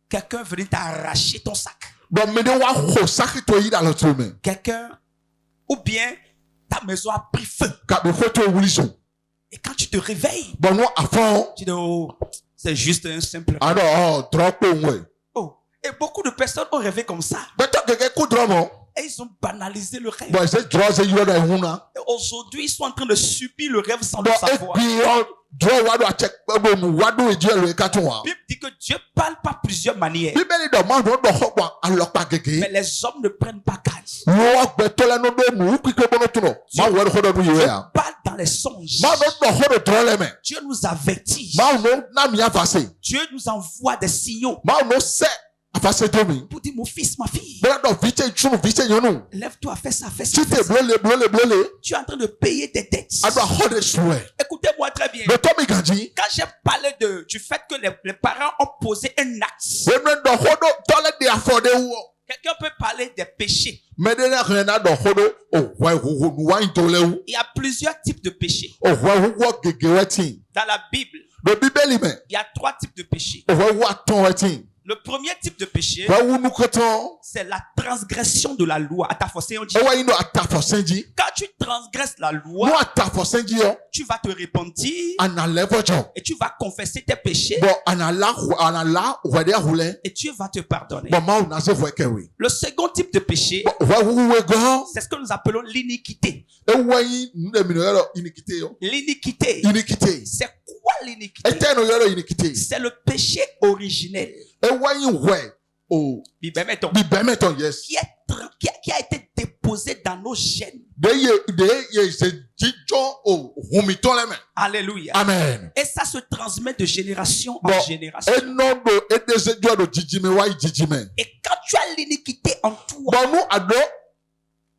quelqu'un venait t'arracher ton sac. Bɔn mɛ de wa xɔ saki to yi da lɛ to mɛ. Quelqu'un, ou bien ta maison a pris feu. Kabi fo to wuli so. Et quand tu te réveilles, Bɔn nu afɔ. tu dis, oh, c'est juste un simple. Ano dɔrɔ kpo ŋue. Oh, et beaucoup de personnes ont rêvé comme ça. Gbɛtɔ gɛgɛ ku dɔrɔ mɔ. Et ils ont banalisé le rêve. Bɔn ɛsɛ dɔrɔ se yɔ dɔ ehun na. Et aujourd'hui, ils sont en train de subir le rêve sans le Bon, savoir. et puis, draw wado a check, wado e die le katwa. La Bible dit que Dieu parle par plusieurs manières. Bíbélì dọ̀ máa ń dọ̀ họ́gbà alọ́pàá gègé. Mais les hommes ne prennent pas garde. Wọ́n gbẹ̀tọ́ lẹ́nu dọ̀ mú kíkẹ́ bọ́nà tó nọ. Máa wọ̀ ẹ́ họ́dọ̀ bí yìí yà. Parle dans les songes. Máa dọ̀ họ́dọ̀ tọ́ lẹ́mẹ̀. Dieu nous avertit. Máa nọ námi àfàṣe. Dieu nous envoie des signaux Máa nọ sẹ́ àfàṣe tó mi. pour dire mon fils, ma fille, Bẹ́ẹ̀ dọ̀ vìtẹ́ ìtúnu vìtẹ́ yẹn nù. lève-toi, fais ça, fais ça. Títẹ̀ blólé. Tu es en train de payer des dettes. Adọ̀ àhọ́dẹ̀ sùn ẹ̀. Écoutez-moi très bien. Bẹ́tọ́ mi gànjí. Quand j'ai parlé du fait que les parents ont posé un acte, Wẹ́n dọ̀ họ́dọ̀ tọ́lẹ̀ di àfọ̀dẹ̀ wọ̀. quelqu'un peut parler des péchés. Mẹ́dẹ́lẹ́ rẹ̀ náà dọ̀ họ́dọ̀ òwò ìhòhò nùwà ìtòlẹ́wù. Il y a plusieurs types de péchés. Òwò ìhòhò gègé wẹ́ tì. Dans la Bible, Bẹ́ẹ̀ bíbélì mẹ́. il y a 3 types de péchés. Òwò ìhòhò àtọ̀ wẹ́ tì. Le premier type de péché, Wẹ́ wú nukọ̀tàn. c'est la transgression de la loi. À ta forcé, on dit. Ẹwà yìí nọ àtàfọ̀sẹ́njì. Quand tu transgresses la Nù loi, àtàfọ̀sẹ́njì yọ. tu vas te repentir Ànàlẹ́fọ̀jọ̀. et tu vas confesser tes péchés Bọ̀ ànàlá wẹ̀dẹ̀ àhùlẹ̀. et Dieu va te pardonner. Bọ̀ máa wù náà sẹ́ fọ̀ ẹ̀kẹ́wé. Le second type de péché, Bọ̀ wẹ́ wúwo gan. c'est ce que nous appelons l'iniquité. Ẹwà yìí nùdẹ̀mí nù yọrọ ìnìkìtì yọ. L'iniquité, Ìnìkìtì. c'est quoi l'iniquité? Ẹtẹ́ nù yọrọ ìnìkìtì. C'est le péché originel. Ẹwà yìí wẹ̀ o Bíbẹ̀ mettons, bíbẹ̀ mẹ́tọ̀ yẹs. qui a été déposé dans nos gènes. De ye ṣe jíjọ́ o humitọ́ lẹ́mẹ̀. Alléluia. Amen. Et ça se transmet de génération en Bọ̀ génération. ẹnọ́ do edezejọ́ do jijime wáyé jijime. Et quand tu as l'iniquité en toi, Bọ̀ nù àdó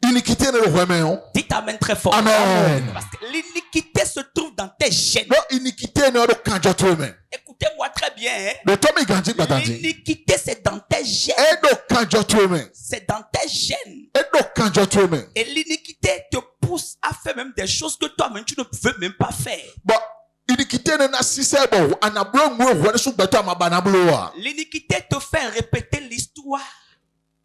ìnìkìtì ni wẹ̀ mẹ́ yọ. dites amen très fort. Amen. Parce que l'iniquité se trouve dans tes gènes. Nọ ìnìkìtì ni ọdún kanjọ tó mẹ́. Écoutez-moi très bien. Hein? Dọ̀tọ́ mi gànjí gbàdànjí. L'iniquité, c'est dans tes gènes. Ẹ̀dọ̀ kanjọ tó mẹ́. C'est dans tes gènes. Ẹ̀dọ̀ kanjọ tó mẹ́. Et l'iniquité te pousse à faire même des choses que toi-même tu ne veux même pas faire. Bọ̀ ìnìkìtì ni na sísẹ́ bọ̀ ànàbúrò mú ìwọ́n sùgbẹ́tọ̀ àmàbà ànàbúrò wa. L'iniquité te fait répéter l'histoire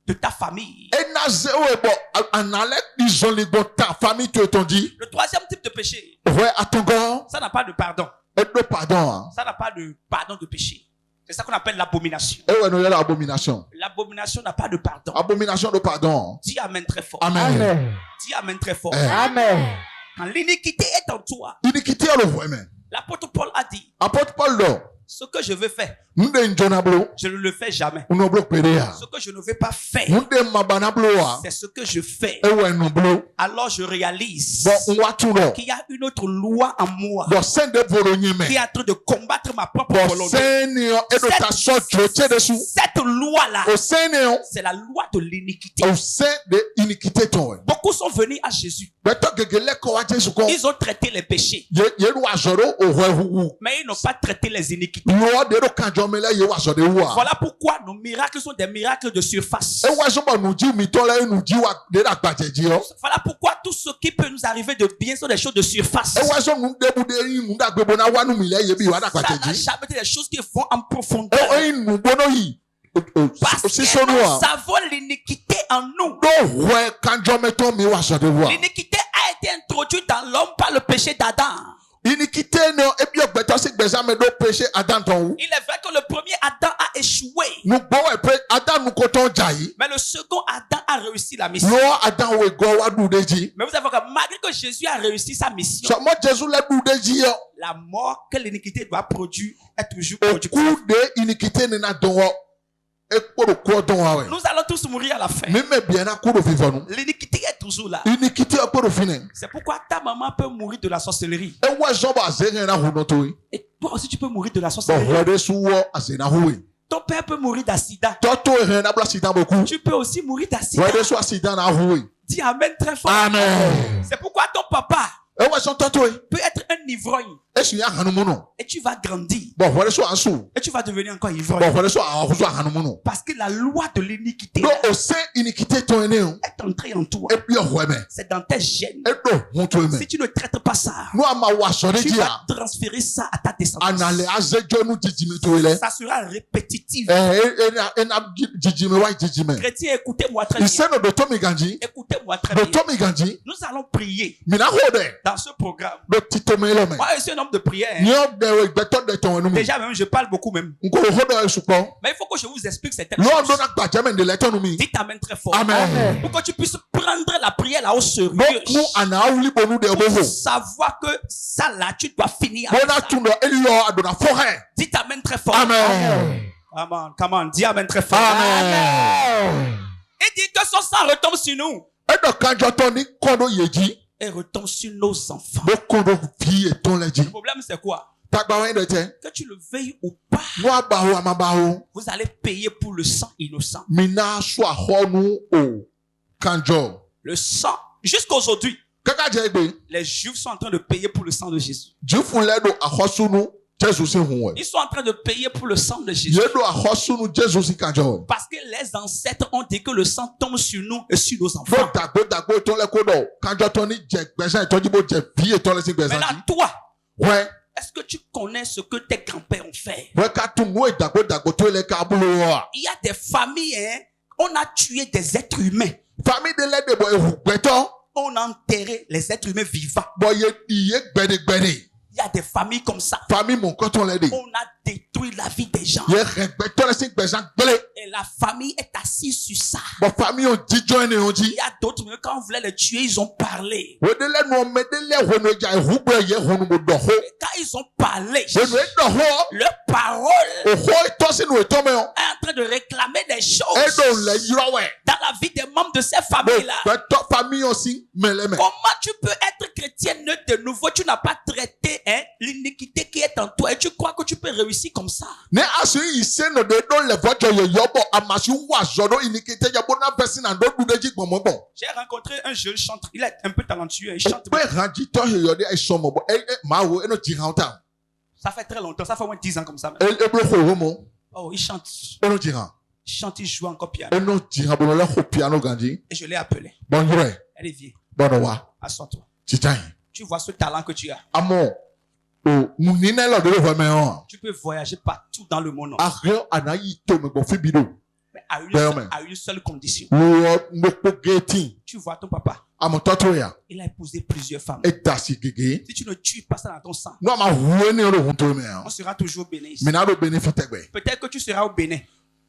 de ta famille. Ẹ̀nà zéwé bọ̀ ànàlẹ́ ìzọ̀lẹ̀gbọ̀ ta famille tó ètò di. Le troisième type de péché, Wẹ́ àtúngọ́. ça n'a pas de pardon. Ẹ̀dọ̀ pardon. Ça n'a pas de pardon de péché. C'est ça qu'on appelle l'abomination. Ẹ̀wẹ̀ nù yọrọ abomination. L'abomination n'a pas de pardon. Abomination de pardon. Dis amen très fort. Amen. Dis amen très fort. Amen. Quand l'iniquité est en toi, Ìnìkìtì ọ̀rọ̀ wẹ̀ mẹ́. l'apôtre Paul a dit, Apôtre Paul dọ̀. ce que je veux faire, Nde njọ́nablo. je ne le fais jamais. Unoblo péré ya. Ce que je ne veux pas faire, Nde mabanablo wa. c'est ce que je fais. Ẹ̀wẹ̀ nùblo. Alors je réalise Bọ̀ nwatu dọ̀. qu'il y a une autre loi en moi Bọ̀ sẹ́ndé boro nyi qui mẹ́. est en train de combattre ma propre Bọ̀ volonté. sẹ́niyàn ẹ̀dọ̀ ta sọ jò tse de su. Cette loi-là, O sẹ́niyàn. c'est la loi de l'iniquité. O sẹ́ de ìnìkìtì tọ̀ ẹ̀. Beaucoup sont venus à Jésus. Bẹ́tọ̀ gègé lẹ́kọ̀ọ́ wa Jésù kọ́. Ils ont traité les péchés, Yélu azọ̀rọ̀ òhò ẹ̀húhù. mais ils n'ont pas traité les iniquités. Yọ̀ de do kanjọ mi lẹ́ yẹ wa azọ̀rọ̀ ewu a. Voilà pourquoi nos miracles sont des miracles de surface. Ewa sọ́mọ̀ nùjí mi tọ́lá nùjí wa de la gbàjẹ̀jì ọ́. Voilà pourquoi tout ce qui peut nous arriver de bien sont des choses de surface. Ewa sọ nù débude yín nù dàgbébọ̀ náà wà nù mí lẹ́ yẹ bí wà dà Ça n'a gbàjẹ̀jì. jamais été des choses qui vont en profondeur. Ẹ̀yìn nù gbọ́dọ̀ yìí. Parce que Sísọ́nù nous a. avons l'iniquité en nous. Dó wẹ̀ kanjọ mẹ́tọ́ mi wà sọ̀dẹ̀ wà. L'iniquité a été introduite dans l'homme par le péché d'Adam. Ìnìkìtì ni ebi ọ̀gbẹ̀tọ̀ sí gbẹ̀sàmẹ́ dó péché àdántọ̀ wù. Il est vrai que le premier Adam a échoué, Nù gbọ́ ẹ̀ pé àdánù kò tán jà yìí. mais le second Adam a réussi la mission. Lọ́ àdánù ẹ̀gọ́ wa dùn dé jí. Mais vous savez que malgré que Jésus a réussi sa mission, Sọmọ Jésù lẹ́ dùn dé jí yọ. la mort que l'iniquité doit produire est toujours Òkú productive. de ìnìkìtì ni na dùn wọ. Ekporo kú ọdún wa wẹ̀. Nous allons tous mourir à la fin. Mímẹ̀ bìẹ́ na kúrò fífọ́ nu. L'iniquité est toujours là. Ìnìkìtì ọ̀pọ̀rọ̀ fi nẹ̀. C'est pourquoi ta maman peut mourir de la sorcellerie. Ewa zọba azẹ́yìn na hùnà tó yìí. Et toi aussi tu peux mourir de la sorcellerie. Bọ̀wọ́ de súwọ́ àzẹ́yìn na hùwẹ̀. Ton père peut mourir d'accident. Tọ́tò ìhìn na bla sidan bọ̀ kú. Tu peux aussi mourir d'accident. Wọ́n de sọ àsidan na hùwẹ̀. Dis amen très fort. Amen. C'est pourquoi ton papa Ewa sọ tọ́tò yìí. peut être un ivrogne. Esu yà hanumunu. Et tu vas grandir. Bọ̀wọ́ de sọ ànsù. Et tu vas devenir encore ivrogne. Bọ̀wọ́ de sọ àhùsọ hanumunu. Parce que la loi de l'iniquité Dó o sẹ́ ìnìkìtì tó yẹn ní o. est entrée en toi. Ebi ọ̀họ́ ẹ̀mẹ̀. C'est dans tes gènes. Edo hun tó Si ẹ̀mẹ̀. tu ne traites pas ça, Nú àmà wà sọ̀rọ̀ tu jí vas à. transférer ça à ta descendance. Ànàlẹ̀ azẹ́jọ́ nu jìjìmẹ̀ tó yẹ lẹ. Ça sera répétitif. Ẹ̀na jìjìmẹ̀ wá jìjìmẹ̀. Chrétien, écoutez-moi très bien. Ìsẹ́nu dọ̀tọ́ mi gànjí. Écoutez-moi très bien. Dọ̀tọ́ mi gànjí. Nous allons prier Mina hó dẹ̀. dans ce programme Dọ̀ títọ́ mi lẹ. lɔmɛ. Moi, je suis un homme de prière. Hein. Nyɛ ɔdɛ gbɛtɔ dɛ tɔn nu mi. Déjà, même, je parle beaucoup même. Nko o hɔdɔ esukɔ. Mais il faut que je vous explique certaines Lɔɔ choses. donna gbadzɛmɛ de lɛ tɔnu mi. Dites amen très fort. Amen. Pour que tu puisses prendre la prière là au sérieux. N'o ana awuli bonu de Pour boho. savoir que ça là, tu dois finir. Bona Avec ça. tun dɔ eli yɔ adona fɔrɛ. Dites amen très fort. Amen. Come on, dis amen très fort. Amen. Et dit que son sang retombe sur nous. Ɛdɔ kanjɔtɔ ni kɔdɔ yeji. Et retombe sur nos enfants. Bɛ kɔdɔ fi etɔn lɛ Le dzi. problème c'est quoi? Tagbawo yi de tɛ. Que tu le veuilles ou pas, N'o abawo amabawo. vous allez payer pour le sang innocent. Mina sɔ axɔnu o kanjɔ. Le sang, jusqu'aujourd'hui, Kaka jɛ egbe. les Juifs sont en train de payer pour le sang de Jésus. Jifu lɛ do axɔsunu Jesu si hun wɛ. Ils sont en train de payer pour le sang de Jésus. Yɛ do axɔsunu Jesu si kanjɔ wɛ. Parce que les ancêtres ont dit que le sang tombe sur nous et sur nos Bó enfants. dagbo etɔn lɛ ko dɔ kanjɔtɔ ni jɛ gbɛsɛn etɔn jibo jɛ fi etɔn lɛ si gbɛsɛn Maintenant, dzi. toi, Wɛ est-ce que tu connais ce que tes grands-pères ont fait? wɛ ka tu nu dagbo to lɛ ka bolo wa. Il y a des familles, hein, on a tué des êtres humains. Famille de lɛ de bɔ ehu gbɛtɔ On a enterré les êtres humains vivants. bɔ iye gbɛdegbɛde. Il y a des familles comme ça. Famille mon kɔtɔn lɛ de. On a détruit la vie des gens. Yɛ xɛ gbɛtɔ lɛ si gbɛsɛn gblẽ. Et la famille est assise sur ça. Bɔ famille on jijɔ ene on Il dzi. y a d'autres, mais quand on voulait les tuer, ils ont parlé. Wo de lɛ nu ɔmɛ de lɛ hɔnu dza ehu gbɛ yɛ hɔnu mo dɔ ho. Et quand ils ont parlé, Hɔnu edɔ ho. leur parole Oho etɔ sinu etɔ mɛ o. est en train de réclamer des choses Edo lɛ yirɔ wɛ. dans la vie des membres de ces familles-là. Gbɛtɔ famille on si mɛlɛmɛ. Comment tu peux être chrétien de nouveau? Tu n'as pas traité l'iniquité qui est en toi et tu crois que tu peux réussir comme ça. Ne asu yi se no de do le vɔdzɔ yɛ yɔbɔ amasi wa zɔ do inikete yɛ bona pɛsi na do du de dzi gbɔmɔgbɔ. J'ai rencontré un jeune chanteur, il est un peu talentueux, il chante. Pe hanji tɔ he yɔ de esɔmɔ bɔ maa wo eno dzi hã ta. Ça fait très longtemps, ça fait au moins 10 ans comme ça. Eblo xɔ wo mo Oh, il chante, eno dzi hã il joue encore piano. eno dzi hã bolo lɛ xɔ piano gandzi. Et je l'ai appelé. Bɔn yɛrɛ Elle vient, bɔnɔ wa assois-toi. tita yi. Tu vois ce talent que tu as. Amɔ o nini ne lɔ de le xɔ mɛ hã. Tu peux voyager partout dans le monde. Ahe anayi to me gbɔ fi bi do. Mais à une seule condition. Wɔ nokpo geti. Tu vois ton papa, Amɔtɔtɔ ya. il a épousé plusieurs femmes. Edasi gege. Si tu ne tues pas ça dans ton sang, N'o ma wu eni o de hun to mɛ on hã. sera toujours béni ici. Mina do bene fi tɛgbɛ. Peut-être que tu seras au Bénin.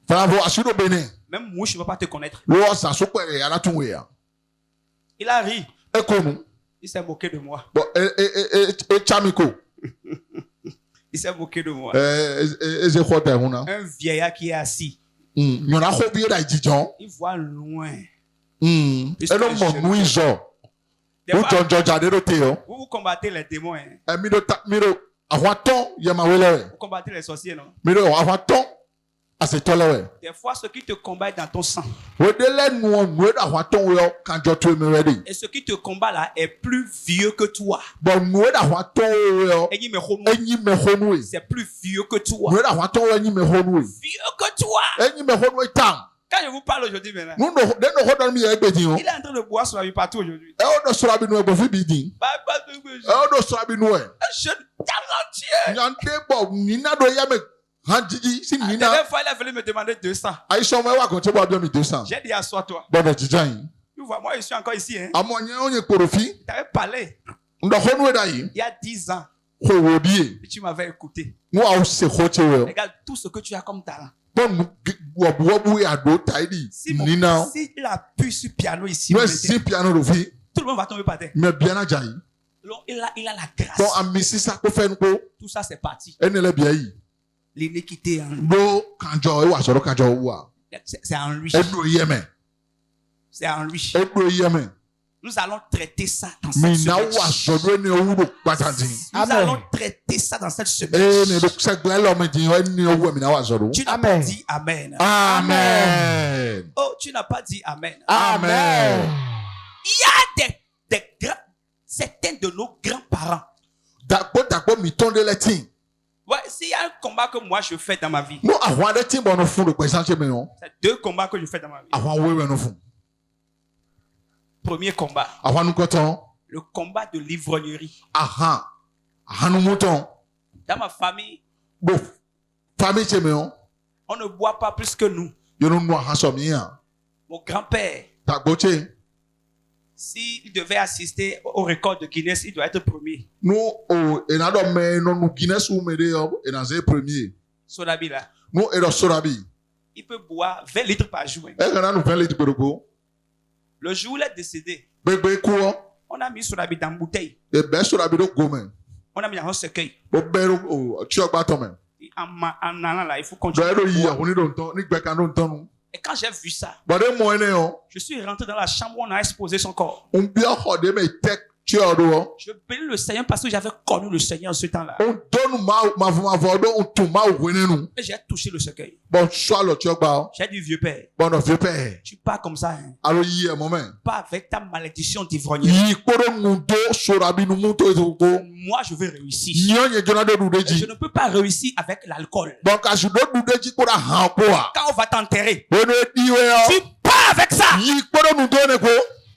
Fana asi do bene. Même moi, je ne vais pas te connaître. Lɔ saso kpɛrɛ ala tun wɛ ya. Il a ri. Ekonu. Il s'est moqué de moi. Bon, Chamiko. Il s'est moqué de moi. Eze xɔ tɛ hun na. Un vieillard qui est assis. Nyɔna xɔ bi da jijɔ. Il voit loin. Eno mɔ nu izɔ. Des O fois, jɔnjɔ dza de do te yɔ. vous combattez les démons. Hein. Mi do ahɔtɔn yɛmawe lɛ wɛ. Vous combattez les sorciers, non? Mi do ahɔtɔn asetɔ lɛ wɛ. Des fois, ce qui te combat est dans ton sang. O de lɛ nuɔ nue da ahɔtɔn yɔ kanjɔ to mi wɛ de. Et ce qui te combat là est plus vieux que toi. Bɔn nue da ahɔtɔn yɔ Et il me remonte. enyi mɛ xɔnu ye. C'est plus vieux que toi. Nue da ahɔtɔn yɔ enyi mɛ xɔnu ye. Vieux que toi. Enyi mɛ xɔnu ye tan. Quand je vous parle aujourd'hui maintenant, Nu do de no xɔ dɔ mi yɛ egbe di o. il est en train de boire sur la vie partout aujourd'hui. Ɛwɔ dɔ sɔrɔ abi nu ɛgbɔ fi bi di. Ɛwɔ dɔ sɔrɔ abi nu ɛ. Un jeune talentueux. Nyante bɔ nina do ya mɛ han jiji si La nina. dernière fois, il est venu me demander 200. Ayi sɔmɔ ɛwà kɔntɛ bɔ abiyɛ mi 200. J'ai dit, assois-toi. Bɔdɔ jija yi. Tu vois, moi, je suis encore ici. Hein. Amɔ nyɛ o ye kporofi. Tu avais parlé Ndɔxɔnu yɛ da yi. il y a 10 ans. Ko wo bi ye. Et tu m'avais écouté. Ngo aw se xɔ tse wɛ. Regarde tout ce que tu as comme talent. Bɔn wɔbuwɔbu ya do ta yi di. Si Nina. il appuie sur piano ici, N'o ye maintenant, si piano do fi. tout le monde va tomber par terre. Mɛ biana dza yi. Donc, il a la grâce. Bɔn ami sisan ko fɛn ko Tout ça, c'est parti. ɛni lɛ biɛ yi. L'iniquité, hein, Do kanjɔ ewa sɔrɔ kanjɔ wa. c'est enrichi. Edo yɛmɛ. C'est enrichi. Edo yɛmɛ. Nous allons traiter ça dans cette Mina semaine. wa sɔrɔ eni owu do kpatanti. Nous allons traiter ça dans cette semaine. Eni do sɛgbɛ lɔmi di eni owu mina wa sɔrɔ. Tu n'as pas dit Amen. Amen. Oh, tu n'as pas dit Amen. Amen. Il y a des grands, certains de nos grands-parents. Dagbo mi tɔn de lɛ tin. Ouais, s'il y a un combat que moi je fais dans ma vie, No ahun ade tin bɔ no fun do pɛsan tse mi yɔn. c'est 2 combats que je fais dans ma vie. Ahun wewe no fun. Premier combat, Ahun nu kɔtɔn. le combat de l'ivrognerie. Ahanu mutɔn. Dans ma famille, Bo famille tse mi yɔn. on ne boit pas plus que nous. Yɔnu nu ahan sɔ mi yan. Mon grand-père, Dagbo tse. S'il devait assister au record de Guinness, il doit être premier. Nous, enado me non nous Guinness ou me de enazé premier. Sodabi là. Nous edo sorabi. Il peut boire 20 litres par jour. E kana nous 20 litres beroko. Le jour où il est décédé, Bebe ko on a mis Sodabi dans une bouteille. e be sorabi do gomen. On a mis dans un cercueil. Bo bero o chiogba to men. Et en allant là, il faut Do continuer. edo de yi boire. ahuni do nton ni gbe kan do nton. Et quand j'ai vu ça, Bode mo ene o. je suis rentré dans la chambre où on a exposé son corps. Un bia hode me tek chiodo. Je bénis le Seigneur parce que j'avais connu le Seigneur en ce temps-là. On donne ma vodo on tuma o wene nu. Et j'ai touché le cercueil. Bon soit le chiogba. J'ai dit, vieux père, Bon no vieux père. tu pars comme ça, hein. Alo yi e moment. Pas avec ta malédiction d'ivrognerie. Yi kporo ngudo sorabi nu muto ezoko. Moi, je vais réussir. Nyonye jona de Et je dudeji. ne peux pas réussir avec l'alcool. Donc ajudo dudeji kpora han ko a. Quand on va t'enterrer, Bono diwe tu o. pars avec ça. Yi kporo nudo ne ko.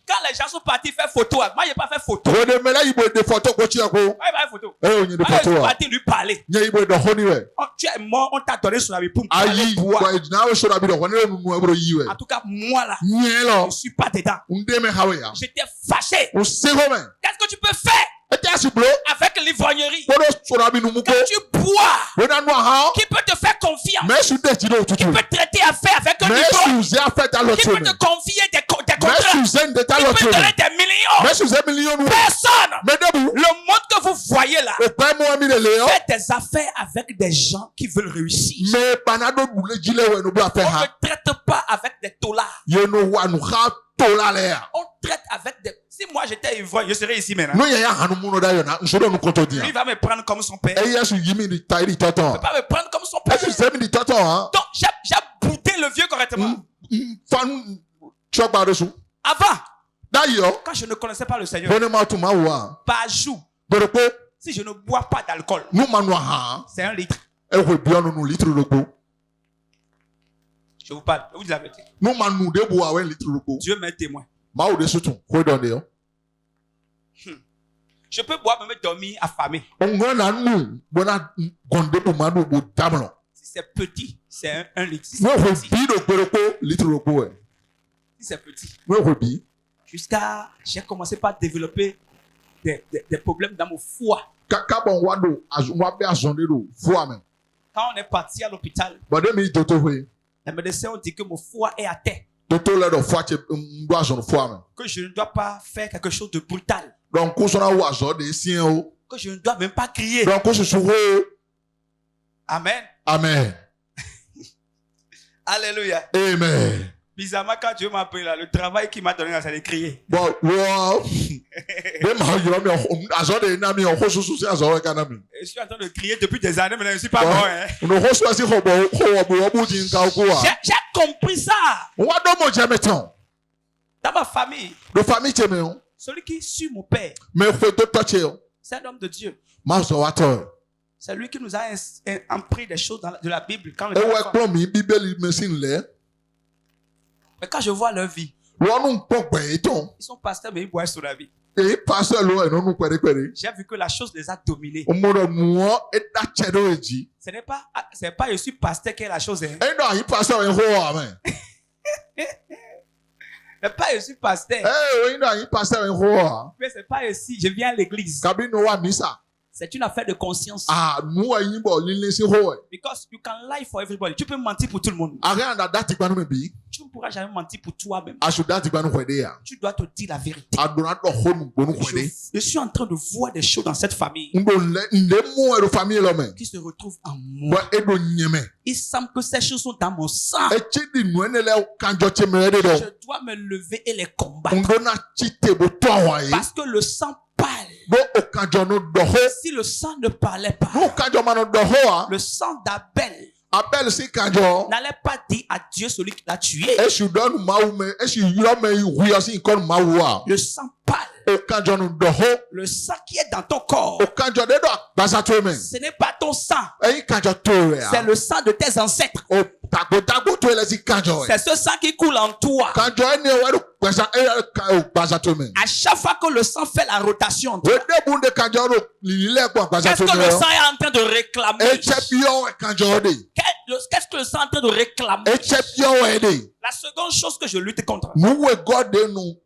Quand les gens sont partis faire photo, moi, j'ai pas fait photo. Wode mela ibo de photo ko chiako. Moi, j'ai pas fait photo. Eh onye de Moi, je photo suis a. parti lui parler. Nye ibo de honi we. Oh, tu es mort, on t'a donné sur la vie pour me parler, Ayi boire. kwa ejina we sorabi do honi nu nu ebro yi we. En tout cas, moi là, Nye lo. je suis pas dedans. Unde me hawe ya. J'étais fâché. O sego men. Qu'est-ce que tu peux faire Ete asiblo. avec l'ivrognerie? Bono sorabi nu muko. Quand tu bois, Wona nu ha. qui peut te faire confiance? Mais su de tilo tutu. Qui peut traiter affaire avec un Mais ivrogne? su ze afet alo Qui peut tune. te confier des Mais contrats? su ze de Qui talo peut te tune. donner des millions? Mais su ze million nu. Personne. Mais debu. Le monde que vous voyez là O pa mo mi de le o. fait des affaires avec des gens qui veulent réussir. Mais panado bule jile we no bla fe On ha. ne traite pas avec des tolards. Ye no wa nu ha to la le ya. On traite avec des... Si moi j'étais ivrogne, je serais ici maintenant. No ye ya hanu mu no da yo na. Nsodo nu koto dia. Lui va me prendre comme son père. E yesu yimi ni tairi toto. Il va pas me prendre comme son père. Esu zemi ni toto ha. Donc j'ai bouté le vieux correctement. Fan chogba resu. Avant, Da yo. quand je ne connaissais pas le Seigneur, Bone ma tu ma wa. par jour, Beroko si je ne bois pas d'alcool, nu manu ha. c'est 1 litre. E ho bionu nu litre roko. Je vous parle, je vous dis la vérité. Nu manu de bo awen litre roko. Dieu m'est témoin. Ma o de sutu. Ko don de yo. Je peux boire, me dormir affamé. Ongo na nu bona gonde bu manu bu damlo. Si c'est petit, c'est 1 litre. Si No c'est ho petit, bi do beroko litre roko e. si c'est petit. No ho bi. Jusqu'à, j'ai commencé par développer des problèmes dans mon foie. Kaka bon wado wa be azonde do fo amen. Quand on est parti à l'hôpital, Bode mi toto we. les médecins ont dit que mon foie est à terre. Toto le do fo che ndo azon fo amen. Que je ne dois pas faire quelque chose de brutal. Donc ko sona wa zo de sien o. Que je ne dois même pas crier. Donc ko susu ho. Amen. Amen. Alléluia. Amen. Bizarrement, quand Dieu m'a appelé là, le travail qu'il m'a donné là, c'est de crier. Bon, wow. Be ma yo mi azon de na mi o ko susu se azon ka na mi. Je suis en train de crier depuis des années, mais je ne suis pas mort. Hein. No ho so asi ho bo jin ka ko a. J'ai compris ça. Wa do mo je meton. Dans ma famille, Do famille che me o. celui qui suit mon père, Me fo to touche o. c'est un homme de Dieu. Ma so wa to. C'est lui qui nous a appris des choses de la Bible. Quand E we pon mi bíbélì me sin le. mais quand je vois leur vie, Wonu npo gbe ton. ils sont pasteurs, mais ils boivent sur la vie. E pastor lo e no nu pere pere. J'ai vu que la chose les a dominés. O mo do mu o e da che do eji. Ce n'est pas je suis pasteur qui est la chose. Hein. E no yi pastor en ho amen. C'est pas je suis pasteur. Eh o no yi pastor en ho. Mais c'est pas ici, je viens à l'église. Kabi no wa misa. C'est une affaire de conscience. Ah, nu ayin bo lile si ho. Because you can lie for everybody. Tu peux mentir pour tout le monde. Are anda dati gbanu me bi. Tu ne pourras jamais mentir pour toi-même. Asu dati gbanu ko de ya. Tu dois te dire la vérité. Adona do ho nu gbonu ko de. Je suis en train de voir des choses dans cette famille Ndo le mu e do famille lo me. qui se retrouvent en moi. Bo e do nyeme. Il semble que ces choses sont dans mon sang. E chi di nu ene le kanjo che me de do. Je dois me lever et les combattre. Ndo na chi te bo to wa yi. Parce que le sang parle. Bo o kanjo no do ho. Si le sang ne parlait pas, No kanjo ma no do ho a. le sang d'Abel Appelle si kanjo. n'allait pas dire à Dieu celui qui l'a tué. Esu don ma wu me, esu yuro me wi asi kon ma wu a. Le sang parle. O kanjo no do ho. Le sang qui est dans ton corps, O kanjo de do gbasa to me. ce n'est pas ton sang. Eyin kanjo to re C'est a. le sang de tes ancêtres. O tagbo to ele si kanjo e. C'est ce sang qui coule en toi. Kanjo eni o do gbasa gbasa to me. À chaque fois que le sang fait la rotation, We de bunde kanjo ro lile kwa gbasa qu'est-ce to que me. le sang est en train de réclamer? Echepio e kanjo de. Qu'est-ce que le sang est en train de réclamer? Echepio e de. La seconde chose que je lutte contre, Nu we God de nu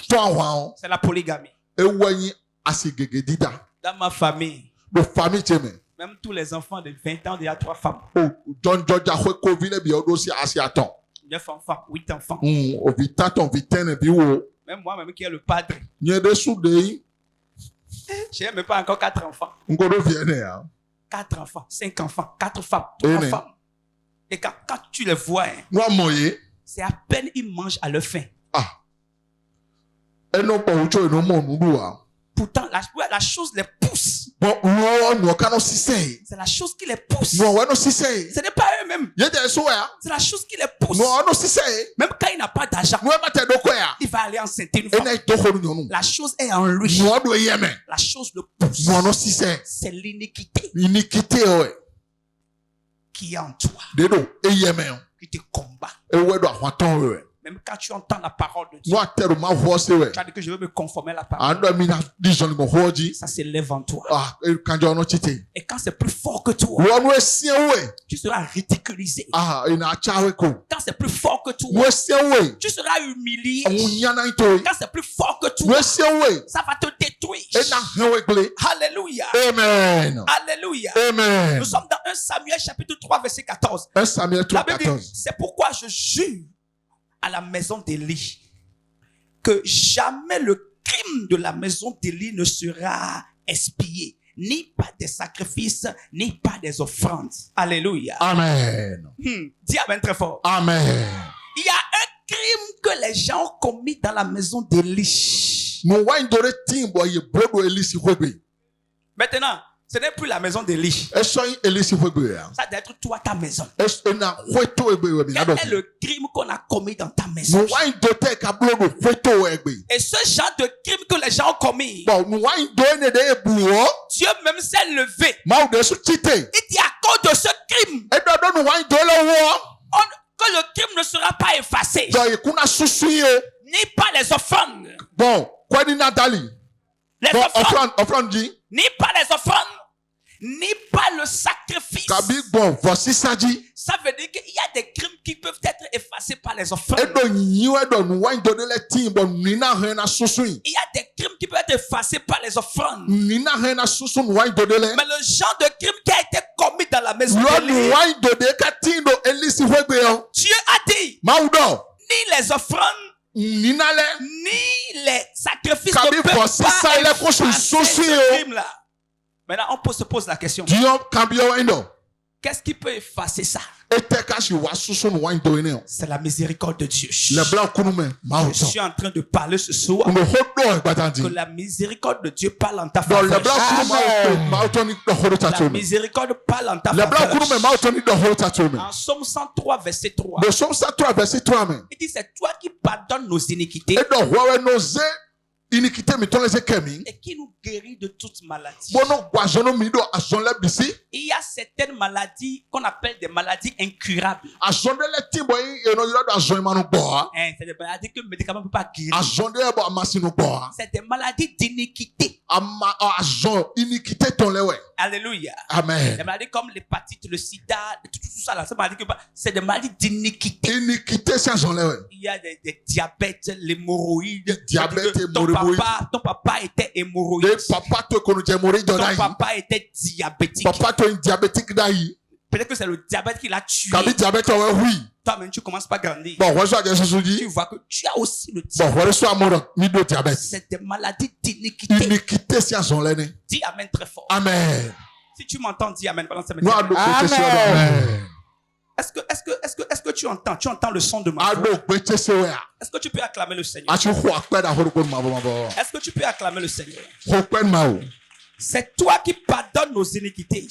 Toi, c'est la polygamie. Ewanyi asigege dida. Dans ma famille, De famille teme. même tous les enfants de 20 ans, il y a 3 femmes. Oh, John George ahwe Covid bi odosi asiaton. 9 enfants, 8 enfants. Ovitaton vitene bi wo. Même moi-même qui est le padre, Nye de soudei. je n'ai même pas encore 4 enfants. Ngodo viene ya. 4 enfants, 5 enfants, 4 femmes, 3 Amen. femmes. Et quand tu les vois, hein, Noa moye. c'est à peine ils mangent à leur faim. Ah. Eno pa ucho eno mo nudua. Pourtant, la chose les pousse. Bon, no kano sise. C'est la chose qui les pousse. No wano sise. Ce n'est pas eux-mêmes. Yete so ya. C'est la chose qui les pousse. No ano sise. Même quand il n'a pas d'argent, No mate doko ya. il va aller enceinter une femme. Ena itoko nu nyonu. La chose est en lui. No do yeme. La chose le pousse. No ano sise. C'est l'iniquité Iniquité oe. qui est en toi, Dedo eyeme. qui te combat. Ewe do ahwaton we. Même quand tu entends la parole de Dieu, No ateru ma voice we. tu as dit que je veux me conformer à la parole. Ando mi na dizon mo hoji. Ça s'élève en toi. Ah, kanjo no chite. Et quand c'est plus fort que toi, Wonu esien we. tu seras ridiculisé. Ah, ina chawe ko. Quand c'est plus fort que toi, No esien we. tu seras humilié. Awunya na ito. Quand c'est plus fort que No toi, esien we. ça va te détruire. Ena hewe gle. Alléluia. Amen. Alléluia. Amen. Nous sommes dans 1 Samuel chapitre 3 verset 14. 1 Samuel La Bible dit, 3:14. c'est pourquoi je jure à la maison d'Élie que jamais le crime de la maison d'Élie ne sera expié, ni par des sacrifices, ni par des offrandes. Alléluia. Amen. Dis amen très fort. Amen. Il y a un crime que les gens ont commis dans la maison d'Élie. No wine dore timbo ye brodo elisi hwegbe. Maintenant, ce n'est plus la maison d'Élie. Eso yin elisi hwegbe ya. Ça doit être toi, ta maison. Ena hweto egbe we bi na Quel do. est le crime qu'on a commis dans ta maison? No wine dote ka brodo hweto egbe. Et ce genre de crime que les gens ont commis, Bon, no wine do ne de ebuo. Dieu même s'est levé. Ma de su chite. Il dit à cause de ce crime, E do no wine do le wo. que le crime ne sera pas effacé, Do ye kuna susu ye. ni par les offrandes. Bon, kwa ni Nathalie. Les Bon, offrandes, offrande dit. ni par les offrandes, ni par le sacrifice. Kabi bon, voici ça dit. Ça veut dire qu'il y a des crimes qui peuvent être effacés par les offrandes. E do nyi e do no wine do le timbo nina hena susu. Il y a des crimes qui peuvent être effacés par les offrandes. Nina hena susu no wine do le. Mais le genre de crime qui a été commis dans la maison Lord d'Élie, wine do de ka tindo elisi hwegbe yo. Dieu a dit, Maudo. ni les offrandes, Nina le. ni les sacrifices Kabi ne peuvent voici ça, il pas est construit effacer souci, ce oh. crime-là. Maintenant, on se pose la question. Dion kambio wine. Qu'est-ce qui peut effacer ça? Ete ka shi wa susu no wine do ne. C'est la miséricorde de Dieu. Le blanc kunume. Je Maudo. suis en train de parler ce soir Uno hodo e batandi. que la miséricorde de Dieu parle en ta Dans le faveur. blanc kunume maudo ni do horo La tatume. miséricorde parle en ta Le blanc kunume faveur. maudo ni do horo tatume. En Somme 103, verset 3, De Somme 103 verset 3 men. il dit, c'est toi qui pardonnes nos iniquités E do hwawe no ze iniquité mi ton les kemi. et qui nous guérit de toute maladie. Bono gwazono mi do azonle bisi. Il y a certaines maladies qu'on appelle des maladies incurables. Azonle timbo yi eno yiro do azon manu gbo. C'est des maladies que le médicament ne peut pas guérir. Azonle bo amasi no gbo. C'est des maladies d'iniquité. Ama azon iniquité ton le we. Alléluia. Amen. Des maladies comme l'hépatite, le sida, tout ça là, c'est des maladies d'iniquité. Iniquité c'est azonle we. Il y a des diabètes, l'hémorroïde. Diabète, C'est-à-dire que hémorroïde. ton papa était hémorroïde. Le papa to kono je mori do Ton dai. papa était diabétique. Papa to diabétique dai. Peut-être que c'est le diabète qui l'a tué. Kabi diabète we oui. Toi-même, tu commences pas à grandir. Bon, wa so ajesu Tu di. vois que tu as aussi le Bon, diabète. wa so amoro mi do diabète. C'est des maladies d'iniquité. Iniquité c'est azonle ne. Dis amen très fort. Amen. Si tu m'entends, dis amen. Balance ta main. No ado Amen. pete se do. Amen. Est-ce que tu entends? Tu entends le son de ma voix? Ado pete se we. Est-ce que tu peux acclamer le Seigneur? Achu ho akpe da horo ko ma bo. Est-ce que tu peux acclamer le Seigneur? Ho pe ma o. C'est toi qui pardonnes nos iniquités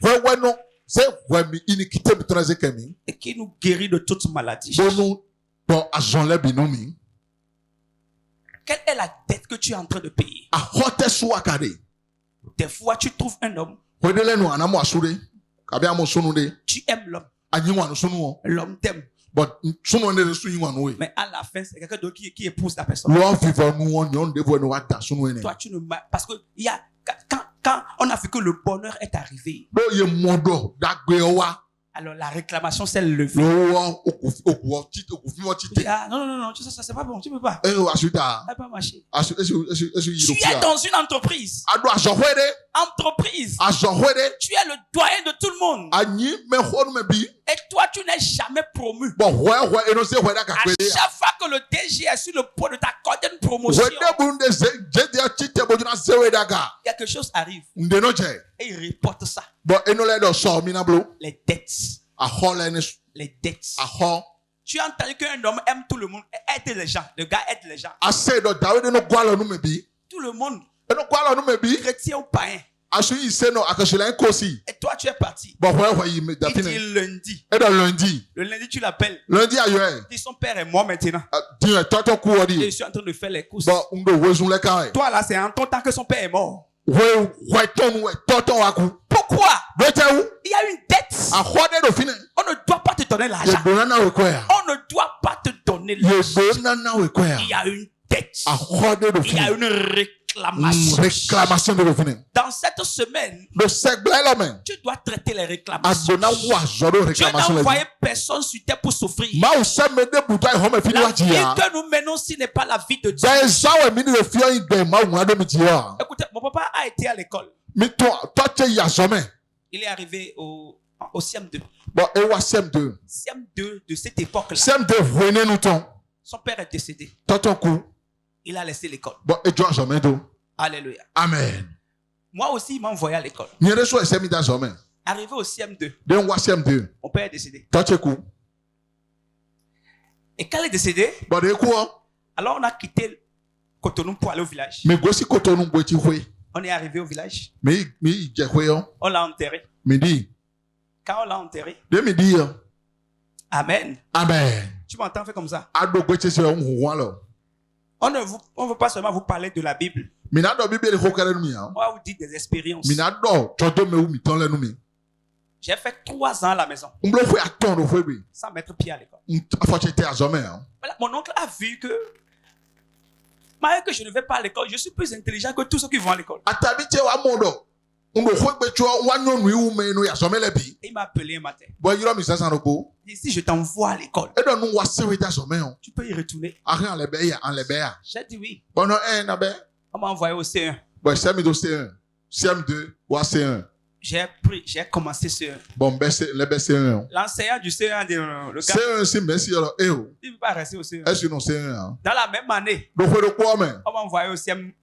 Wewe no se wemi iniquité mi ton les kemi. et qui nous guérit de toute maladie. Bonu do azonle binomi. Quelle est la dette que tu es en train de payer? A hote su akade. Des fois, tu trouves un homme, Wedele no anamo asure. Kabi amo sunu de. tu aimes l'homme, Anyiwa no sunu o. l'homme t'aime, But sunu ne su yiwa no we. mais à la fin, c'est quelqu'un d'autre qui épouse la personne. Lo vivre nu won yon de no wada sunu ene. Toi, tu ne m'as- parce que il y a quand on a vu que le bonheur est arrivé, Do ye modo dagbe o wa. Alors la réclamation s'est levée. Lo Ah, non, tu sais, ça c'est pas bon, tu peux pas. Eh o Ça asuta. peut pas marcher. Asu Tu es dans une entreprise. Ado azohwede. Entreprise. Azohwede. Tu es le doyen de tout le monde. Anyi me honu me bi. Et toi, tu n'es jamais promu. Bon hwe eno se hweda À kakwede. chaque fois que le DG est sur le point de t'accorder une promotion, Wede bunde je chite bojuna sewe daga. quelque chose arrive Ndeno je. et il reporte ça. Bon eno le do so mi na blo. Les dettes. Ahole ne Les dettes. aho. Tu as entendu qu'un homme aime tout le monde, aide les gens. Le gars aide les gens. Ase do David no gwalo nu me bi. Tout le monde, Eno gwalo nu me bi. chrétien ou païen. Asu yi se no akashila nkosi. Et toi, tu es parti. Bon hwe yi me Il dit dafine. lundi. E do lundi. Le lundi, tu l'appelles. Lundi ayo e. Il dit son père est mort maintenant. Di toto ku Et odi. je suis en train de faire les courses. Bon ndo wezun le kan e. Toi là, c'est en ton temps que son père est mort. Hwe tonu e toto waku. Pourquoi? Betewu. Il y a une dette. Ahode do fine. On ne doit pas te donner Ye l'argent. bonana we kwea. On ne doit pas te donner Ye l'argent. bonana we kwea. Il y a une dette. Ahode do Il y a fine. une réclamation. Réclamation de fine. Dans cette semaine, Le sec bla men. tu dois traiter les réclamations. Adona wa joro Dieu n'a réclamation le. envoyé personne sur terre pour souffrir. Ma o se me de buta home fini La wa vie jia. que nous menons, ce n'est pas la vie de Dieu. There is our mini the fear in them ma wa do mi jia. Écoutez, mon papa a été à l'école. Mi to te ya jamais. Il est arrivé au CM2. Bon e wa CM2. CM2 de cette époque-là. CM2 vwene nou ton. Son père est décédé. Tonton ku. Il a laissé l'école. Bon e jo jamais do. Alléluia. Amen. Moi aussi, il m'a envoyé à l'école. Ni re so ese mi da jamais. Arrivé au CM2, Den wa CM2. mon père est décédé. Tonton ku. Et quand il est décédé, Bon de ku o. alors on a quitté Cotonou pour aller au village. Me gosi kotonu bweti hwe. On est arrivé au village. Mi je hwe o. On l'a enterré. Mi di. Quand on l'a enterré, De mi di yo. Amen. Amen. Tu m'entends, fais comme ça. Ado gbeche se on hu lo. On ne veut pas seulement vous parler de la Bible. Mina do bibeli ho kere nu mi ya. On va vous dire des expériences. Mina do todo me wu mi ton le nu mi. J'ai fait 3 ans à la maison, Mblo fwe aton do fwe bi. sans mettre pied à l'école. Afachete azome ya. Voilà, mon oncle a vu que, malgré que je ne vais pas à l'école, je suis plus intelligent que tous ceux qui vont à l'école. Atabi che wa mondo. Ndo fwe gbecho wa nyonu iwu me no ya zome le bi. Et il m'a appelé un matin. Bo yiro mi sasan roko. Il dit, si je t'envoie à l'école, E do nu wa sewe da zome yo. tu peux y retourner. Ahin an lebe ya. J'ai dit oui. Bono na be. On m'a envoyé au C1. Bo CM do C1. CM2 wa C1. J'ai commencé C1. Bon be se le be C1. L'enseignant du C1 dit, le gars, C1 si merci yo e o. il ne peut pas rester au C1. Est-ce que non C1? Dans la même année, Do fwe do kwa men. on m'a envoyé au CM1.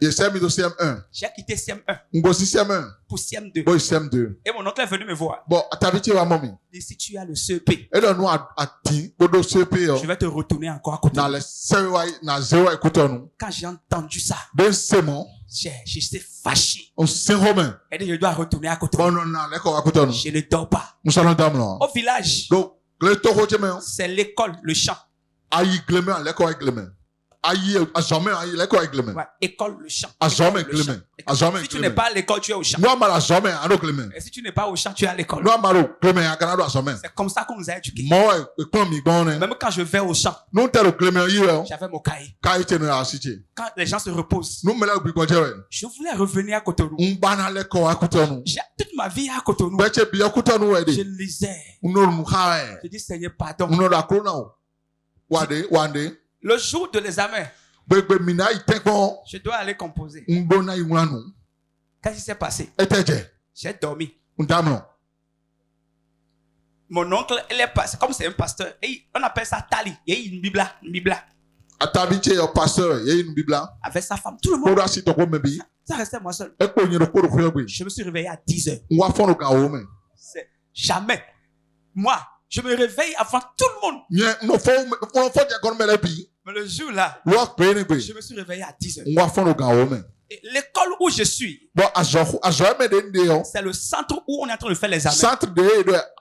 Ye CM do CM1. J'ai quitté CM1 Ngosi CM1. pour CM2. Bo CM2. Et mon oncle est venu me voir. Bon atabi che wa momi. Il dit, si tu as le CEP, E do nu ati odo CP yo. je vais te retourner encore à côté. Na le sewa na zewa ekutonu. Quand j'ai entendu ça, Den semo j'étais fâché. on se home. Elle dit, je dois retourner à côté. Bono na le ko akutonu. Je ne dors pas. Musalo dam no. Au village, Do le to ho cheme. c'est l'école, le champ. Ayi gleme le ko gleme. Ayi azome ayi le ko gleme. Ouais, école, le champ. Azome École, le champ. gleme. Azome Si tu n'es gleme. pas à l'école, tu es au champ. No amara azome ano gleme. Et si tu n'es pas au champ, tu es à l'école. No amaro gleme akana do azome. C'est comme ça qu'on nous a éduqués. Mo e pon mi gbon ne. Même quand je vais au champ, No tero gleme yi o. j'avais mon cahier. Kai che no asiche. Quand les gens se reposent, No mele bi gboje. je voulais revenir à Cotonou. Mbana le ko akutonu. J'ai toute ma vie à Cotonou. Beche bi akutonu we Je de. lisais. Uno mu ha Je dis, Seigneur, pardon. Uno da krona o. Wande. Le jour de l'examen, Gbegbe mina itekon. je dois aller composer. Mbona iwanu. Qu'est-ce qui s'est passé? Eteje. J'ai dormi. Ndamno. Mon oncle, il est passé, comme c'est un pasteur, et on appelle ça Tali. Il y a une Bible là, Atabi che yo pasteur ye une bibla. avec sa femme. Tout le monde, Ko si to ko mebi. ça restait moi seul. E ko nyero ko ro fwe gbe. Je me suis réveillé à 10h. Nwa fon ka o me. C'est jamais. Moi, je me réveille avant tout le monde. Nye no fo je kon mele bi. Mais le jour là, Lo pe ni gbe. je me suis réveillé à 10h. Nwa fon ka o me. Et l'école où je suis, Bon azo me de nde yo. c'est le centre où on est en train de faire les examens. Centre de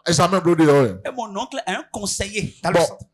examen blo de yo. Et mon oncle est un conseiller dans le Bon. centre.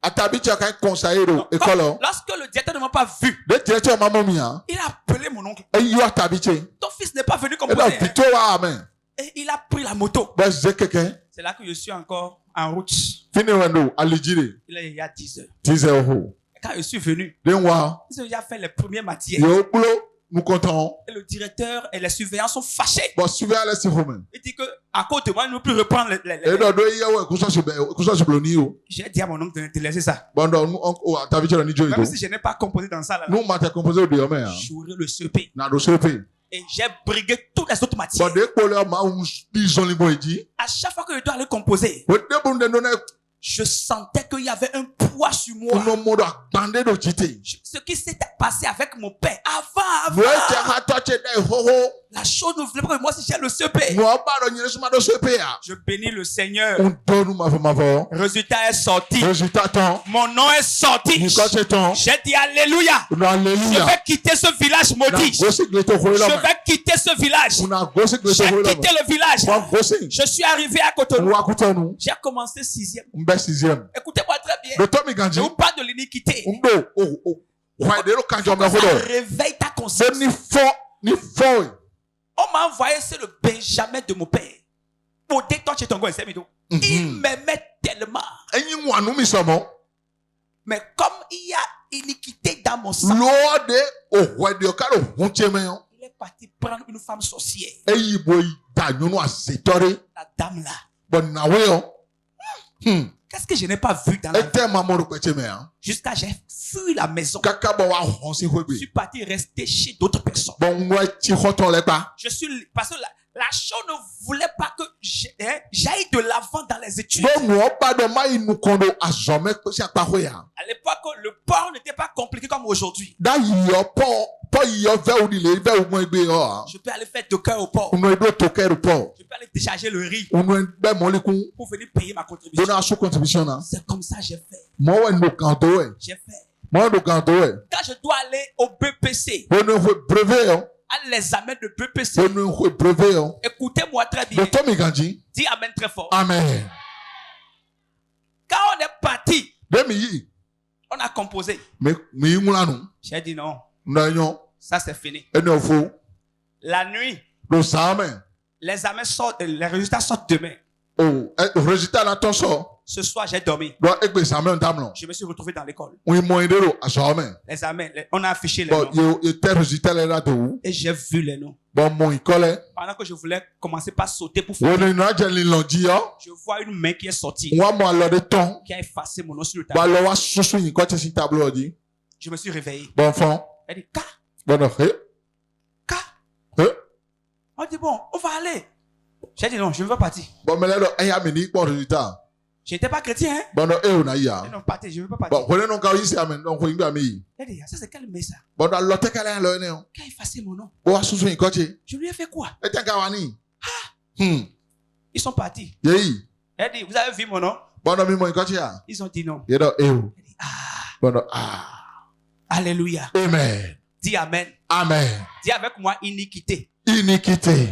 Atabi che ka conseiller do école. Lorsque le directeur ne m'a pas vu, De directeur maman mi a. il a appelé mon oncle. E yo atabi che. Ton fils n'est pas venu E da composer. Hein. vito wa amen. Et il a pris la moto. Ba ze keke. C'est là que je suis encore en route. Fini wendo alijire. Il y a 10h. Dize ho. Et quand je suis venu, Den wa. ils ont déjà fait les premières matières. Yo blo nous comptons. Et le directeur et les surveillants sont fâchés. Bon suivez à la si home. Il dit que À cause de moi, il ne peut plus reprendre Et donc, il y a ouais, cousin sur bloni ou. J'ai dit à mon oncle de te laisser ça. Bon, donc, on t'as vu sur le niveau. Même si je n'ai pas composé dans ça là. Nous, on t'a composé au diamant. J'aurais le CP. N'a de CP. Et j'ai brigué toutes les autres matières. Bon, dès que le ma ou ils ont les mots dit. À chaque fois que je dois aller composer, Ouais, dès qu'on donne je sentais qu'il y avait un poids sur moi. on m'a bandé de quitter. Ce qui s'était passé avec mon père avant. Ouais, tu as touché des ho. La chose ne voulait pas que moi si j'ai le CP. Moi, pas de sur ma de CP. Je bénis le Seigneur. On donne ma voix. Résultat est sorti. Résultat temps. Mon nom est sorti. Quand c'est temps. J'ai dit Alléluia. Je Alléluia. vais quitter ce village maudit. Je vais quitter ce village. J'ai quitté le village. Je suis arrivé à Cotonou. J'ai commencé 6e. Écoutez-moi très bien. Je vous parle de l'iniquité. Ça réveille ta conscience. On m'a envoyé sur le Benjamin de mon père. Pour détendre ton goût, il m'aimait tellement. Mais comme il y a iniquité dans mon sang, il est parti prendre une femme sorcière. La dame là. Qu'est-ce que je n'ai pas vu dans la vie? Jusqu'à j'ai fui la maison. Je suis parti rester chez d'autres personnes. Je suis parce que la chose ne voulait pas que j'aille de l'avant dans les études. À l'époque, le port n'était pas compliqué comme aujourd'hui. Je peux aller faire docker au port. Je peux aller décharger le riz pour venir payer ma contribution. C'est comme ça que j'ai fait. J'ai fait. Quand je dois aller au BPC, à l'examen de BPC, écoutez-moi très bien. Dis amen très fort. Amen. Quand on est parti, on a composé. J'ai dit non. Ça c'est fini. La nuit, les examens sortent, les résultats sortent demain. Ce soir, j'ai dormi. Je me suis retrouvé dans l'école. L'examen, on a affiché les noms. Et j'ai vu les noms. Pendant que je voulais commencer par sauter pour faire, je vois une main qui est sortie, qui a effacé mon nom sur le tableau. Je me suis réveillé. Elle dit, on dit, bon, on va aller. J'ai dit non, je ne veux pas partir. Je n'étais pas chrétien, hein? Non, partez, je ne veux pas partir. Elle dit, ça c'est quel main ça? Qui a effacé mon nom? Je lui ai fait quoi? Ils sont partis. Elle dit, vous avez vu mon nom? Ils ont dit non. Elle dit, Alléluia. Amen. Dis amen. Amen. Dis avec moi iniquité. Iniquité.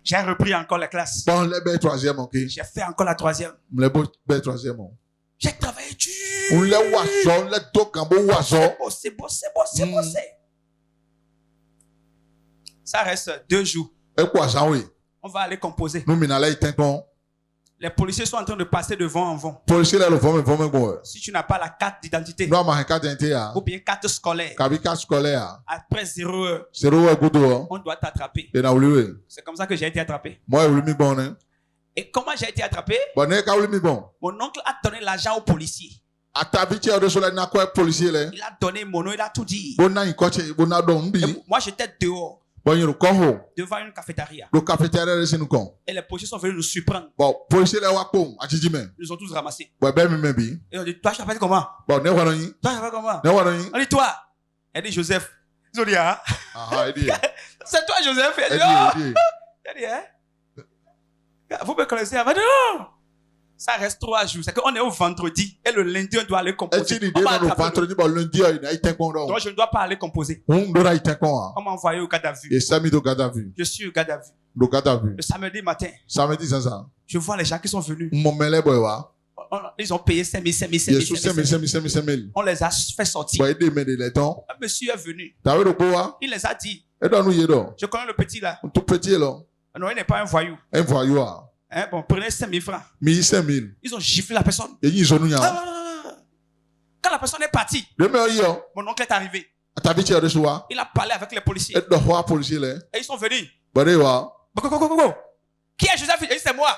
J'ai repris encore la classe. J'ai fait encore la 3e. J'ai travaillé dur. Bossé. Ça reste 2 jours. On va aller composer. Les policiers sont en train de passer de vent en vent. Si tu n'as pas la carte d'identité ou bien carte scolaire, après 0 heure, on doit t'attraper. C'est comme ça que j'ai été attrapé. Et comment j'ai été attrapé? Mon oncle a donné l'argent aux policiers. Il a donné mon nom, il a tout dit. Et moi j'étais dehors. Devant une cafétéria. Et les policiers sont venus nous surprendre. Ils nous ont tous ramassés. Et on dit, toi, je t'appelle comment? Toi, je t'appelle comment? On dit, toi. Elle dit, Joseph. Ils ont dit, ah. C'est toi, Joseph. Elle dit, oh. Elle dit, hein? Vous me connaissez? Elle dit, non. Ça reste 3 jours. C'est qu'on est au vendredi. Et le lundi, on doit aller composer. Donc, je ne dois pas aller composer. On m'a envoyé au garde à vue. Je suis au garde à vue. Le samedi matin, je vois les gens qui sont venus. Ils ont payé 5 000. On les a fait sortir. Un monsieur est venu. Il les a dit. Je connais le petit là. Non, il n'est pas un voyou. Hein, bon, prenez 5 000 francs. Ils ont giflé la personne. Quand la personne est partie, mon oncle est arrivé. Atabichi Orishuwa. Il a parlé avec les policiers. Et de Hoa policier là. Et ils sont venus. Badewa. Go. Qui est Joseph? Il dit, c'est moi.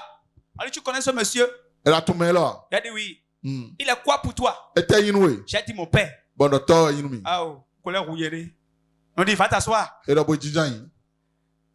Alors, tu connais ce monsieur? Elle a tout mêlé là. Il a dit oui. Il est quoi pour toi? Et t'es inoué. J'ai dit mon père. Bon, docteur Inumi. Ah, colère rouillée. On dit, va t'asseoir. Et la boudjijan.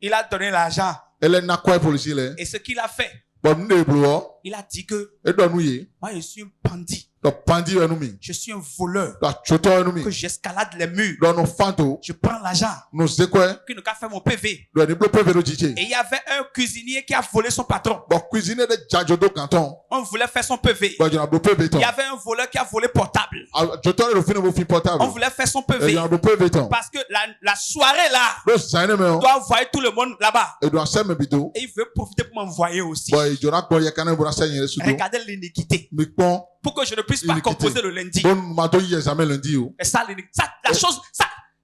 Il a donné l'argent. Elle est na quoi policier là. Et ce qu'il a fait, Bon, nous débrouillons. il a dit que Et doit nouiller. moi, je suis un bandit. Donc, pandi Inumi. Je suis un voleur. La choto Inumi. Que j'escalade les murs. Dans nos fantos. Je prends l'argent. Nous c'est quoi? Qui nous a fait mon PV. Doit développer vélo DJ. Et il y avait un cuisinier qui a volé son patron. Bon, cuisiner de Djadjodo canton. On voulait faire son PV. Bon, j'en ai développé béton. Il y avait un voleur qui a volé portable. Je t'en ai refait vos filles portables. On voulait faire son Et PV. j'en ai développé béton. Parce que la soirée là, Donc, ça n'est pas. doit envoyer tout le monde là-bas. Et doit s'aimer bidou. Et il veut profiter pour m'envoyer aussi. Bon, il y en a quoi, il y a quand même pour la scène, il Regardez l'iniquité. mais bon, Pour que je ne puisse pas Iniquité. composer le lundi. bon, mato, il y a jamais lundi. Et ça, la chose,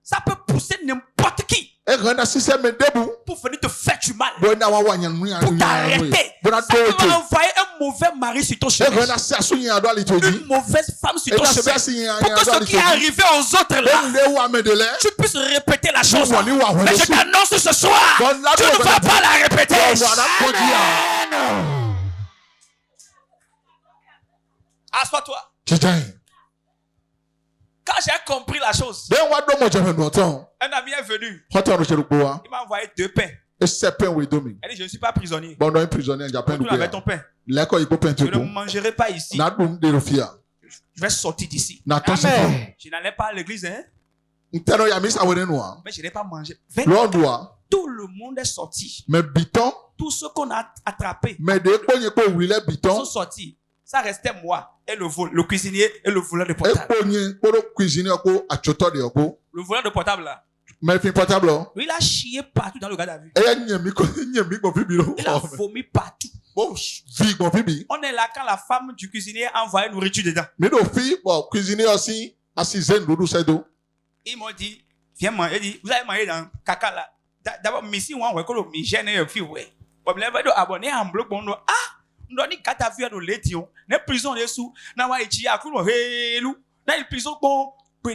ça peut pousser n'importe qui Et quand on a 6 semaines debout, pour venir te faire du mal. bon, on a ouanya, Pour t'arrêter. bon, on a Ça peut tout. envoyer un mauvais mari sur ton Et chemin. quand on a 6 souillés à doigt, il te dit. Une mauvaise femme sur Et ton on a chemin. 6 souillés à Pour que doigt, ce il qui est te dit. arrivé aux autres là, Et on est où à me de l'air? tu puisses répéter la chose. Bon, on est où à Mais je reçu? t'annonce ce soir, Bon, là, tu bon, ne bon, vas bon. pas la répéter. Bon, on a quoi dire? Amen. Assois-toi. Tiens. Quand j'ai compris la chose, Ben, on va donner mon jamais longtemps. un ami est venu. Quand on a chez le bois, Il m'a envoyé 2 pains. et c'est peine où il domine. Elle dit, je ne suis pas prisonnier. Bon, on est prisonnier, il y a peine de Retourne avec ton pain. pain. L'école, il peut peindre Je ne tout. mangerai pas ici. N'a pas de refia. Je vais sortir d'ici. N'a pas de Je n'allais pas à l'église, hein. Ntano ya mis awere noa. Mais je n'ai pas mangé. Londwa. Tout le monde est sorti. Mais biton, Tous ceux qu'on a attrapés mais de ponye ko wile sont biton. sortis. Ça restait moi et le cuisinier et le voleur de E portable. ponye ko cuisiner ko achoto de ko. Le voleur de portable là, Mais fin portable. lui, il a chié partout dans le garde à vue. E nyemi ko bibiro. Il a vomi partout. Bon, vi ko bibi. On est là quand la femme du cuisinier a envoyé nourriture dedans. Mais do fi bon cuisiner aussi assisen doudou sedo. Ils m'ont dit, viens manger. Il dit, vous allez manger dans caca là. D'abord, Messi, on va le migène et le fil, ouais. Problème, on va abonner à un bloc, on doit, on doit dire, quand tu as vu à nos létions, les prisons, les sous, n'a pas été à coup, hello, dans les prisons, bon, mais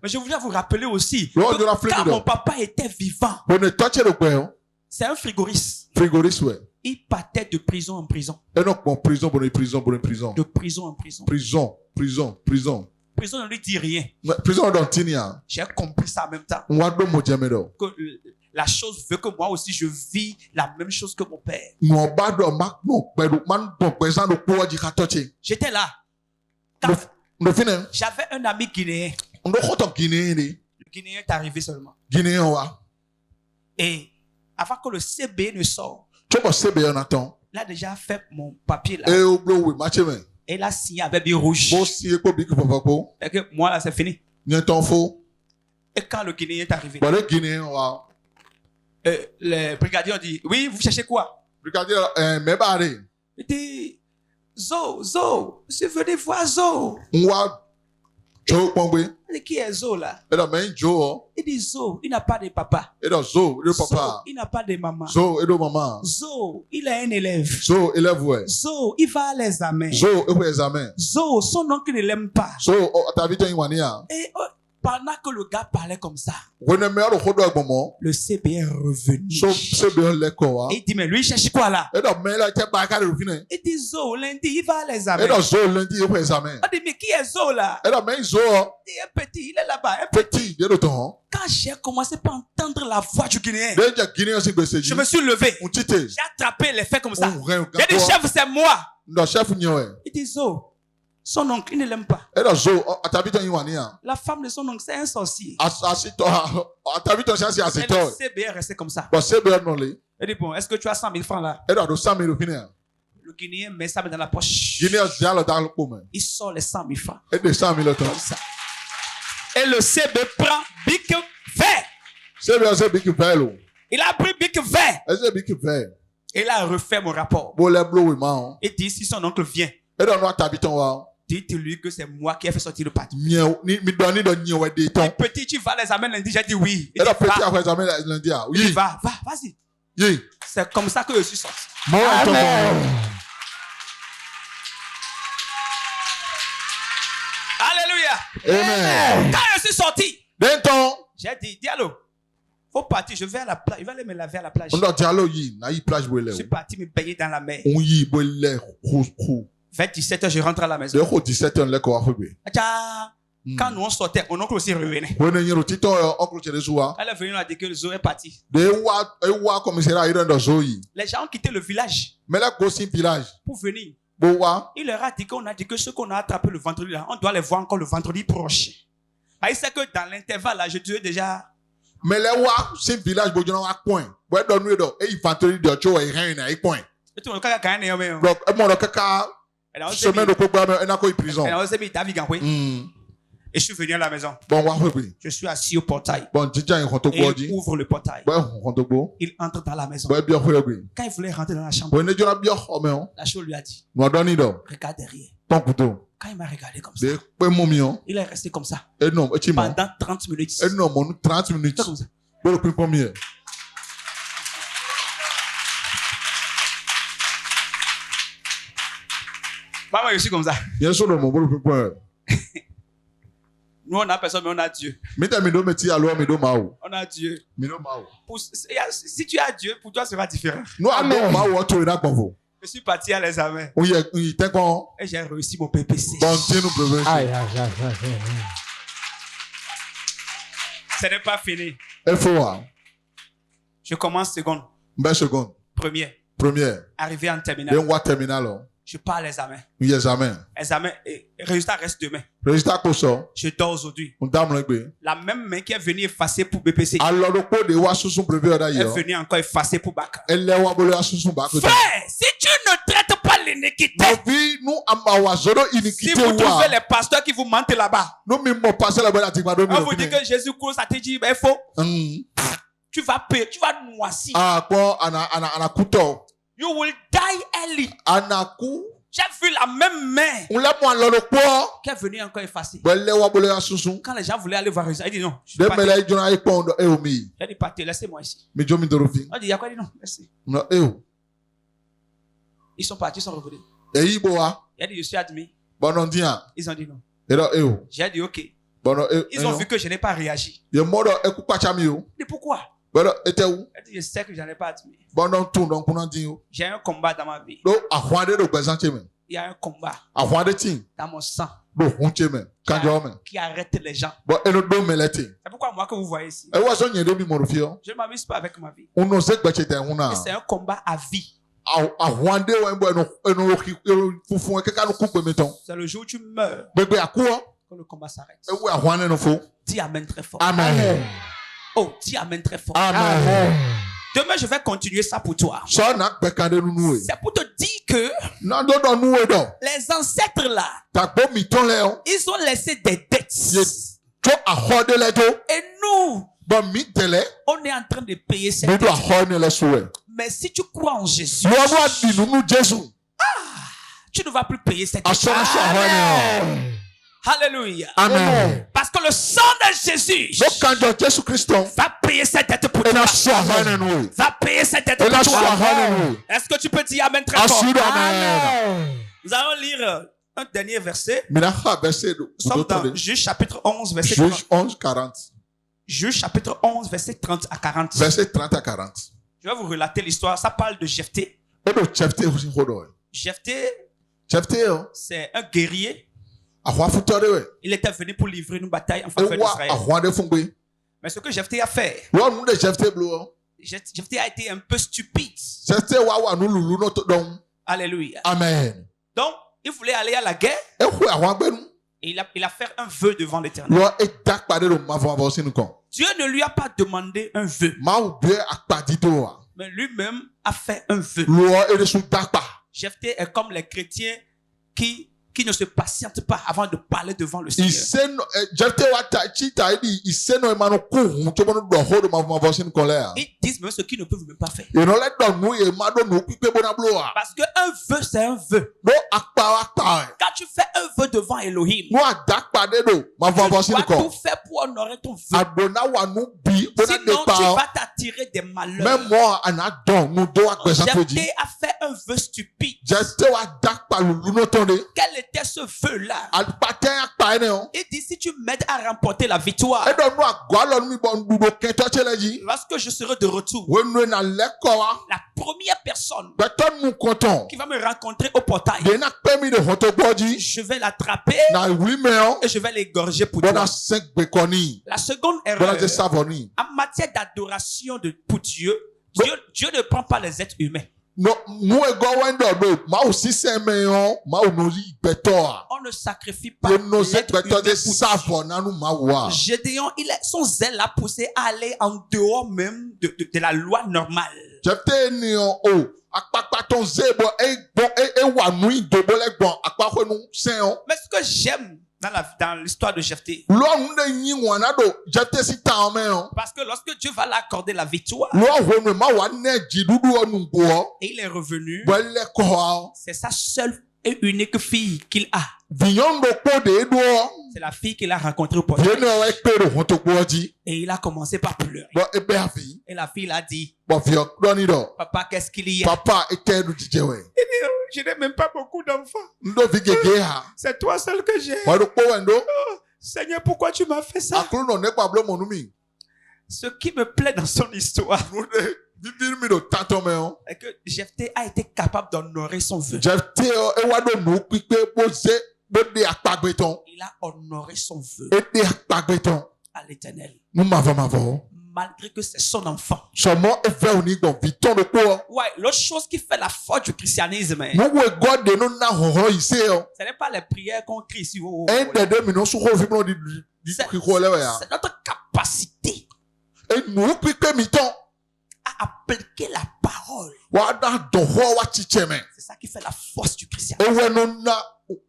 je voulais vous rappeler aussi, que quand mon papa était vivant, On est touché le coin. c'est un frigoriste. Frigoriste ouais. Il partait de prison en prison. Et donc bon prison pour prison. De prison en prison. Prison. Prison ne lui dit rien. Prison dans Tinia. J'ai compris ça en même temps. On va donner mon diamètre. Que la chose veut que moi aussi je vis la même chose que mon père. Mon bas de mak non pẹ̀lú man bon présent de pour dire qu'à toucher. J'étais là. Quand Le fin j'avais un ami guinéen. on doit retourner Guinée ni. Le Guinéen est arrivé seulement. Guinée on va. Et avant que le CB ne sorte, Tu vas se bien attend. il a déjà fait mon papier là. Et au bleu oui match mais. Et il a signé avec des rouges. Bon si ko bi ko papa ko. Et que moi là c'est fini. Ni ton faux. Et quand le Guinéen est arrivé, Bon le Guinée on va. les brigadiers ont dit, oui, vous cherchez quoi? Regardez mais barré. Il dit, Zo, je venais voir Zo. On va Joe Pongwe. Il dit, qui est Zo là? Et là mais Joe. Il dit, Zo, il n'a pas de papa. Et là Zo le Zo, papa. il n'a pas de maman. Zo et le maman. Zo, il est un élève. Zo élève ouais. Zo, il va à l'examen. Zo et examen. Zo, son oncle ne l'aime pas. Zo ta vie ton wania. Et pendant que le gars parlait comme ça, When me aro khodo agbomo. le CB est revenu. So se bien le ko wa. Et il dit, mais lui, il cherche quoi là? Et là mais là te ba ka le fin. Il dit, Zo, lundi, il va à l'examen. Et là Zo lundi et examen. On dit, mais qui est Zo là? Et là mais Zo Il est petit, il est là-bas. Un petit. petit de ton. Quand j'ai commencé par entendre la voix du Guinéen, Déjà Guinée aussi gbese je me suis levé. On tite. J'ai attrapé les faits comme ça. On rien. J'ai dit, chef, c'est moi. Ndo chef nyoe. Il dit, Zo, son oncle, il ne l'aime pas. Et là Zo atabi ton wania. La femme de son oncle, c'est un sorcier. Asito atabi ton chance Et asito. le CB est resté comme ça. Bon se bien non le. Il dit, bon, est-ce que tu as 100 000 francs là? Et là do 100 000 fin. Le Guinéen met ça dans la poche. Guinée a le dans le pomme. Il sort les 100 000 francs. Et de 100 000 ton. Comme ça. Et le CB prend bic vert. C'est bien c'est big velo. Il a pris bic vert. Et c'est big velo. Et il a refait mon rapport. Bon le bleu oui man. Il dit, si son oncle vient, Et là no atabi ton wa. dites-lui que c'est moi qui ai fait sortir le parti. Mieux ni mi doni do nyewe de Et ton. petit, tu vas l'examen lundi. J'ai dit oui. Il Et là dit, petit va. après examen lundi ah. Il dit, Oui. vas-y. Oui. C'est comme ça que je suis sorti. Moi ton. Alléluia. Amen. Quand je suis sorti, D'un temps, J'ai dit, Diallo, faut partir, je vais à la plage, je vais aller me laver à la plage. on doit dialogue yi, na yi plage boile. Je suis parti me baigner dans la mer. On yi boile rouge. Vers 17h, je rentre à la maison. De ko 17 ans le ko afebe. Tcha, quand nous on sortait, mon oncle aussi revenait. When you know tito oncle chere suwa. Elle est venue, on a dit que le zoo est parti. De wa commissariat ira ndo zoyi. Les gens ont quitté le village Mais la gosi village. pour venir. Bo wa. Il leur a dit qu'on a dit que ceux qu'on a attrapés le vendredi là, on doit les voir encore le vendredi prochain. Il sait que dans l'intervalle là, je tuais déjà. Mais les wa c'est village bo jona wa point. Bo do nu do e infanterie de cho e ren na e point. Et tout le cas quand même. Donc e mo do kaka semaine de programme e na ko prison. Et je suis venu à la maison. Bon wa afebe. Je suis assis au portail. Bon jija en konto Et gboji. il ouvre le portail. Bo konto gbo. Il entre dans la maison. Bo bi afebe. Quand il voulait rentrer dans la chambre, Bo ne jona bi o me on. la chose lui a dit, No do ni do. regarde derrière. Ton couteau. Quand il m'a regardé comme ça, De pe mo mi on. il est resté comme ça E non, e ti mo. pendant 30 minutes. E non, mon 30 minutes. Comme ça. Bo le premier. Maman, je suis comme ça. Bien sûr, mon bo le premier. Nous, on a personne, mais on a Dieu. Mita mi do meti alo mi do mawo. On a Dieu. Mi do mawo. Si tu as Dieu, pour toi, ce sera différent. No ado mawo to ina konfo. Je suis parti à l'examen On y te kon et j'ai réussi mon PPC. bon tiens nous prévenir. Ce n'est pas fini. Il faut voir. Je commence seconde, Une seconde. Première. arrivé en Bien terminale. wa terminal. Je pars à l'examen. Un examen. Examen et résultat reste demain. Résultat ko so. Je dors aujourd'hui. On dame le gbe. La même main qui est venue effacer pour BPC Alors le ko de wa susun prévu da est yo. venue encore effacer pour BAC. Elle wa bolo susun ba ko. Frère, si tu ne traites pas l'iniquité, Ma vie nous amba wa zoro si iniquité vous trouvez wa. les pasteurs qui vous mentent là-bas, Nous mi mo passer la bonne tigma do mi. on vous dit que Jésus court, ça te dit, ben faux. Tu vas payer, tu vas noisir. Ah ko ana kuto. You will die early. Ana ku. J'ai vu la même main On l'a moi lo po. qui est venue encore effacer. Belle wa bolo susun. Quand les gens voulaient aller voir résultat, il dit non. Je De suis pas me la jona e pon do e o mi. J'ai dit partez, laissez-moi ici. Mi jo mi dorofi. On dit, il y a quoi? Il dit non, laissez. No e o. Ils sont partis, ils sont revenus. E yi bo wa. Il a dit, je suis admis. Bonon dia. Ils ont dit non. E do e o. J'ai dit ok. Bono e. Ils ont vu que je n'ai pas réagi. Ye modo e ku pacha mi o. Mais pourquoi? Bono ete ou. Il a dit, je sais que je n'en ai pas admis. Bonon tun don kunan din o. J'ai un combat dans ma vie. Do ahwande do gbezan che men. Il y a un combat Ahwande tin. dans mon sang Do hun che men. Kanjo men. qui arrête les gens. Bo eno do melete. C'est pourquoi moi que vous voyez ici, E wa so yen do mi mo fio. je ne m'amuse pas avec ma vie. Uno se gbeche te huna. Et c'est un combat à vie. Ahwande wa mbo eno funfun e keka no ku pe meton. C'est le jour où tu meurs Gbegbe aku o. que le combat s'arrête. E wa ahwande no fo. Dis amen très fort. Amen. Oh, dis amen très fort. Amen. Demain, je vais continuer ça pour toi. So na gbekande nu e. C'est pour te dire que Na do do nu e do. les ancêtres là, Tagbo mi ton le o. ils ont laissé des dettes. Ye to ahode le to. Et nous, Bon mi tele. on est en train de payer ces Mi do dettes. ahone le suwe. Mais si tu crois en Jésus, Lo wa di nu Jesu. tu ne vas plus payer cette dette. Assurance ahone. Alléluia. Amen. Parce que le sang de Jésus So kanjo Jesu Kristo. va payer cette dette pour E toi. na so ahone nu. Va payer cette dette E pour na so toi. ahone nu. Est-ce que tu peux dire amen très fort? Assured amen. Nous allons lire un dernier verset. Mina ha verset do. Nous sommes dans Juge chapitre 11, verset Juge 30. 11:40. Juge chapitre 11, verset 30 à 40. Verset 30 à 40. Je vais vous relater l'histoire. Ça parle de Jephthé. E do chefte ho sin hodo. Jephthé, Chefte o. c'est un guerrier. Ahwa futore we. Il était venu pour livrer une bataille en E faveur wa d'Israël. ahwa de fungbe. Mais ce que Jephthé a fait, Lo nu de chefte blo. Jephthé a été un peu stupide. Chefte wa nu lulu no to don. Alléluia. Amen. Donc, il voulait aller à la guerre E hu ahwa gbe nu. et il a fait un vœu devant l'Éternel. Lo e dak pade do ma vo avo sinu kon. Dieu ne lui a pas demandé un vœu, Ma u be akpadi to wa. mais lui-même a fait un vœu. Lo e de su dak pa. Jephthé est comme les chrétiens qui ne se patientent pas avant de parler devant le Seigneur. Iseno chefte wa ta chi ta di iseno e manu ku hu to bono do ho do ma vo sinu kon le a. Ils disent même ce qu'ils ne peuvent même pas faire. You know let do nu e ma do nu pipe bona blo a. Parce qu'un vœu, c'est un vœu. Do akpa. Quand tu fais un vœu devant Elohim, No adak pade do ma vo avo tu sinu dois kon. tout faire pour honorer ton vœu. Adona wa nu bi bona de Sinon, tu pa. vas t'attirer des malheurs. Même moi, en adon, nous devons accueillir ça. Jephthé a fait un un vœu stupide. Jephthé wa dakpa lulu no tonde. Quel était ce vœu-là? Alpatin akpa ene o. Il dit, si tu m'aides à remporter la victoire, Edo no agwalo mi bon dudo kento cheleji. lorsque je serai de retour, Wenu na lekowa. la première personne Beton mu konton. qui va me rencontrer au portail, De na pemi de hoto boji. je vais l'attraper Na wuli me o. et je vais l'égorger pour Bona toi. 5 bekoni. La seconde Bona erreur, de savoni. en matière d'adoration pour Dieu, Bon. Dieu ne prend pas les êtres humains. No mu ego wendo do. Ma o sise me o. Ma o no li beto a. On ne sacrifie pas Ye no se l'être beto humain de pour Dieu. savo nanu ma wa. Gédéon, son zèle l'a poussé à aller en dehors même de la loi normale. Jephthé ni o. Akpakpa ton zebo e wa nui dobo le gbon. Akpakwe nu sen o. Mais ce que j'aime dans l'histoire de Jephthé, Lo nde nyi wana do. Jephthé si ta o me o. parce que lorsque Dieu va l'accorder la victoire, Lo honu ma wa ne jidudu o nu bo. et il est revenu, Bo le ko o. c'est sa seule et unique fille qu'il a. Vinyon do po de do. C'est la fille qu'il a rencontrée au portail. Vienne o ekpe do hoto boji. Et il a commencé par pleurer. Bo ebe afi. Et la fille a dit, Bo vio doni do. papa, qu'est-ce qu'il y a? Papa ete du jijewe. Il dit, oh, je n'ai même pas beaucoup d'enfants. Ndo vi gege ha. C'est toi seul que j'ai. Wa do po wendo. Seigneur, pourquoi tu m'as fait ça? Akulu no ne pablo monumi. Ce qui me plaît dans son histoire, Bibiri mi do tanto me o. est que Jephthé a été capable d'honorer son vœu. Jephthé o e wa do nu pipe bo ze bo de akpagbeton. Il a honoré son vœu E de akpagbeton. à l'Éternel. Mu mavo. Malgré que c'est son enfant. Somo e fe oni gbon viton do po. Ouais, l'autre chose qui fait la force du christianisme, hein, Mu we god de no na hoho ise o. ce n'est pas les prières qu'on crie ici. Oh, oh, En oh, de de mi no su ho fi mo di C'est ko le ya. c'est notre capacité E nu pipe mi ton. à appliquer la parole. Wa da do ho wa chicheme. C'est ça qui fait la force du christianisme. E we no na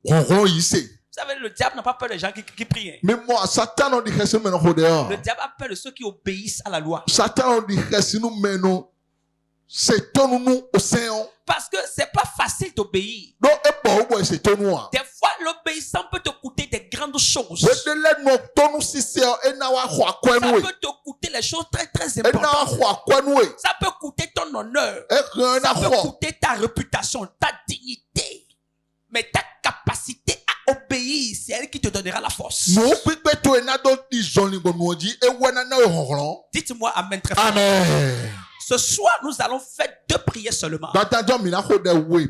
hoho ise. Vous savez, le diable n'a pas peur des gens qui prient. Hein. Mais moi Satan on di hese me no ho de o. Le diable a peur de ceux qui obéissent à la loi. Satan on di hese nu me no. C'est ton nu o sen o. Parce que c'est pas facile d'obéir. Do e po bo se ton nu a. Des fois, l'obéissance peut te coûter des grandes choses. We de le no ton nu sise o e na wa ho akwa Ça nu e. peut te coûter les choses très très E na wa importantes. ho akwa nu e. Ça peut coûter ton honneur. E ran na Ça peut ho. coûter ta réputation, ta dignité. Mais ta capacité à obéir, c'est elle qui te donnera la force. Nu pipe to e na do di zoni go nu oji e we na na o horon. Dites-moi amen très fort. Amen. Ce soir, nous allons faire 2 prières seulement. Data jo mi na ho de we.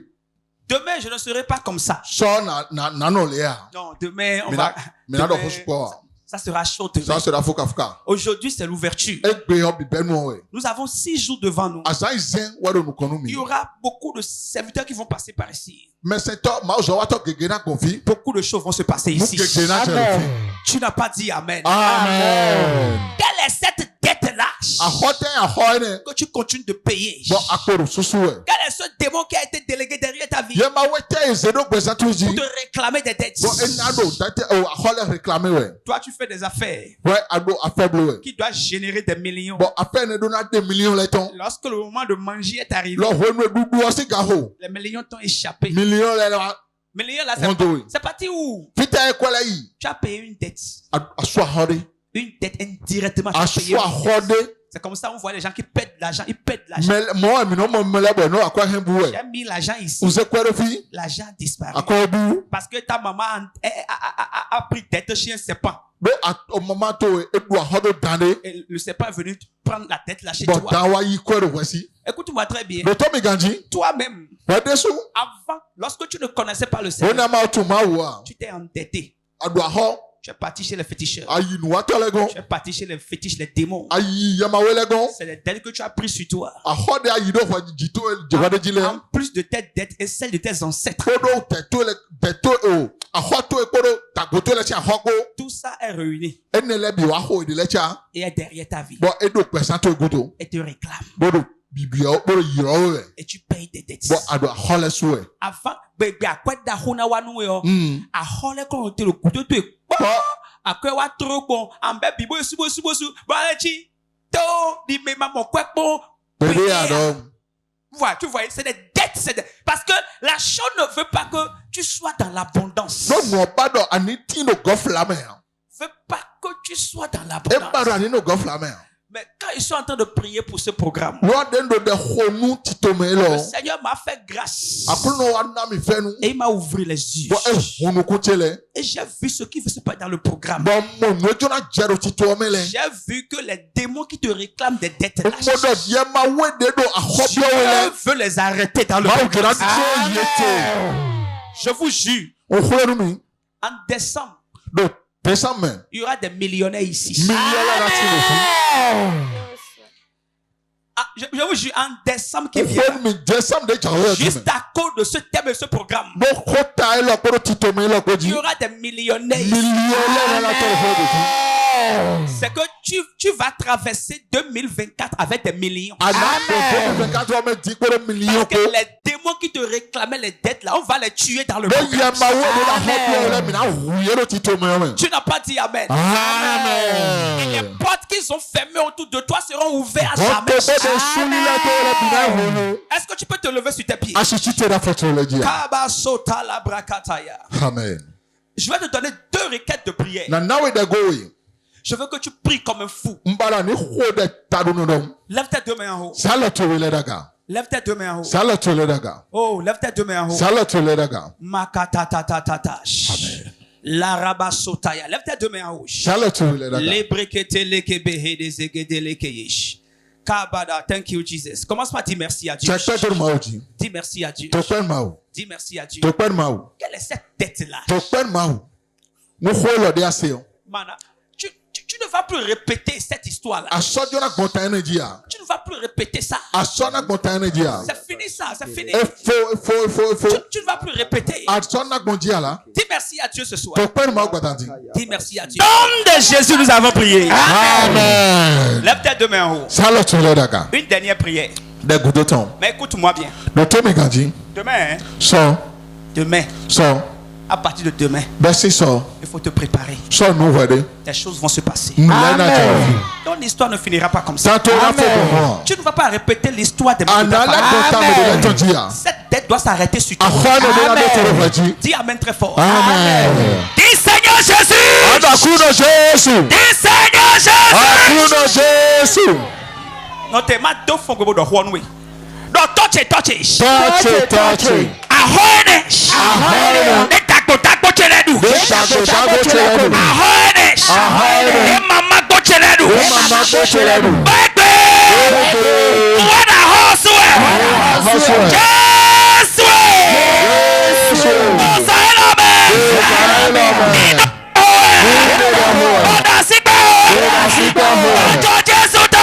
Demain, je ne serai pas comme ça. So na no le ya. Non, demain, on Mi va... na mi na do demain, ho supo. ça sera chaud demain. Ça sera fuka fuka. Aujourd'hui, c'est l'ouverture. E gbe o bi benu o e. Nous avons 6 jours devant nous. Asa izen wa do nu konu Il mi. y aura beaucoup de serviteurs qui vont passer par ici. Mais c'est toi ma zo wa to gege na konfi. Beaucoup de choses vont se passer Mu ici. gege na chele. Tu n'as pas dit amen. Amen. Quelle est cette dette-là Ahote aho ne. que tu continues de payer? Bon akoro susu e. Quel est ce démon qui a été délégué derrière ta vie Ye ma wete ezedo gbesa pour tuji. te réclamer des dettes? Bon enado date o ahole réclamer we. Toi, tu fais des affaires We ado afaible we. qui doivent générer des millions. Bon affaire ne do na 2 millions le ton. Lorsque le moment de manger est arrivé, Lo ho nu dudu o si gaho. les millions t'ont échappé. Millions le la. Millions là, Honte we. c'est parti où? Fita e kwala yi. Tu as payé une dette. Aso ahode. Une dette indirectement. Tu as payé. Aso ahode. C'est comme ça on voit les gens qui pètent l'argent. Ils pètent l'argent. Me mo mi no mo mele bo no akwa hembu we. J'ai mis l'argent ici. Uze kwero fi. L'argent a disparu. Akwa bu. Parce que ta maman a pris tête chez un serpent. Bo o mama to e du ahode dane. Et le serpent est venu prendre la tête là chez Bo toi. dan wa yi kwero wesi. Écoute-moi très bien. Bo to mi ganji. Toi-même, Wa desu. avant, lorsque tu ne connaissais pas le Ona Seigneur, ma tu ma wa. tu t'es endetté. Adu aho. Tu es parti chez les féticheurs. Ayi nu wa to le gon. Tu es parti chez les fétiches, les démons. Ayi yama we le gon. C'est les dettes que tu as pris sur toi. Ahode ayi do wa jito je wa de jile. En plus de tes dettes et celles de tes ancêtres. Kodo teto le teto o. Ahoto e kodo tagoto le ti ahoko. Tout ça est réuni Ene le bi wa ho de le cha. et est derrière ta vie. Bo edo pesan to godo. Et te réclame. Bodo bibia o bodo yiro we. Et tu payes tes dettes. Bo adu ahole suwe. Avant, bébé, à quoi d'ahona wanu yo? À hole quand on te le couteau, tu es à quoi wa trop bon? En bébé, bibo, subo, balachi, to, di me maman, quoi bon? Bebe adam. Voilà, tu vois, c'est des dettes, parce que la chose ne veut pas que tu sois dans l'abondance. No mo ba do aniti no go flame. Veut pas que tu sois dans E ba do l'abondance. ani no go flame. Mais quand je suis en train de prier pour ce programme. Lord endo de honu titome Le lo. Seigneur m'a fait grâce. Akuno wana mi fenu. Et il m'a ouvert les yeux. Bo honu kutele. Et j'ai vu ce qui veut se passer dans le programme. Bo mo nojona jero titomele. J'ai vu que les démons qui te réclament des dettes là, Modo yema wede do ahobio je wele. veux les arrêter dans le Ma programme. ukira so yete. Je vous jure, Ohulenu mi. en décembre, Do pesamen. il y aura des millionnaires ici. Miliyala na tinu. Ah, je vous jure, en décembre qui vient, Ohulenu mi jesam de jawe juste tume. à cause de ce thème et ce programme, Bo kota elo koro titome lo il koji. y aura des millionnaires ici. Miliyala na tinu. C'est que tu vas traverser 2024 avec des millions. Ana ko 2024 me di koro million Parce que ko. les démons qui te réclamaient les dettes là, on va les tuer dans le Bo programme. yema wede la hobio wele mi na huyero titome yo. Tu n'as pas dit Amen. Amen. Et les portes qu'ils ont fermées autour de toi seront ouvertes à Amen. jamais. Est-ce que tu peux te lever sur tes pieds? Kaba sota la brakataya. Amen. Je vais te donner 2 requêtes de prière. Na nawe da goyi. Je veux que tu pries comme un fou. Mbala ni khode taduno dom. Lève tes 2 mains en haut. Sala to wele daga. Lève tes 2 mains en haut. Sala to wele daga. Oh, lève tes 2 mains en haut. Sala to wele daga. Makatatatatash. La rabasotaya. Lève tes 2 mains en haut. Sala to wele daga. Lebrekete lekebehe dezegede lekeyesh. Kabada, thank you Jesus. Commence par dire merci à Dieu. Chekpe to mauji. Dis merci à Dieu. To pen mau. Dis merci à Dieu. To pen mau. Quelle est cette dette-là? To pen mau. Mu kholo de aseo. Mana, tu ne vas plus répéter cette histoire-là. Asojo na gbota energy a. Tu ne vas plus répéter ça. Aso na gbota energy a. C'est fini ça, c'est fini. Efo. Tu ne vas plus répéter. Aso na gbonji ala. Dis merci à Dieu ce soir. To pen mau gbatanti. Dis merci à Dieu. Nom de Jésus, nous avons prié. Amen. Lève tes 2 mains en haut. Sala to wele daga. Une dernière prière. De gudoton. Mais écoute-moi bien. No to me ganji. Demain, hein, So. demain, So. à partir de demain, Besi so. il faut te préparer. So no wede. Des choses vont se passer. Mulena to. Ton histoire ne finira pas comme ça. Tato na fo bo. Tu ne vas pas répéter l'histoire des Anala gbota me de tonjia. Cette dette doit s'arrêter sur toi. Akhwana de na de to reji. Dis Amen très fort. Amen. Dis Seigneur Jésus. Adakuno Jésus. Dis Seigneur Jésus. Akuno Jésus. Non, t'es ma deux fonds de Juanwe. Non, touch it. Touch it. Ahoenesh. Tako cheledu. Dago cheledu. Ahoenesh. Ahoenesh. Mama go cheledu. Mama go cheledu. Bebe. Wana hoswe. Hoswe. Jeswe. Osaelome. Odasipe. Ojo Jesu to.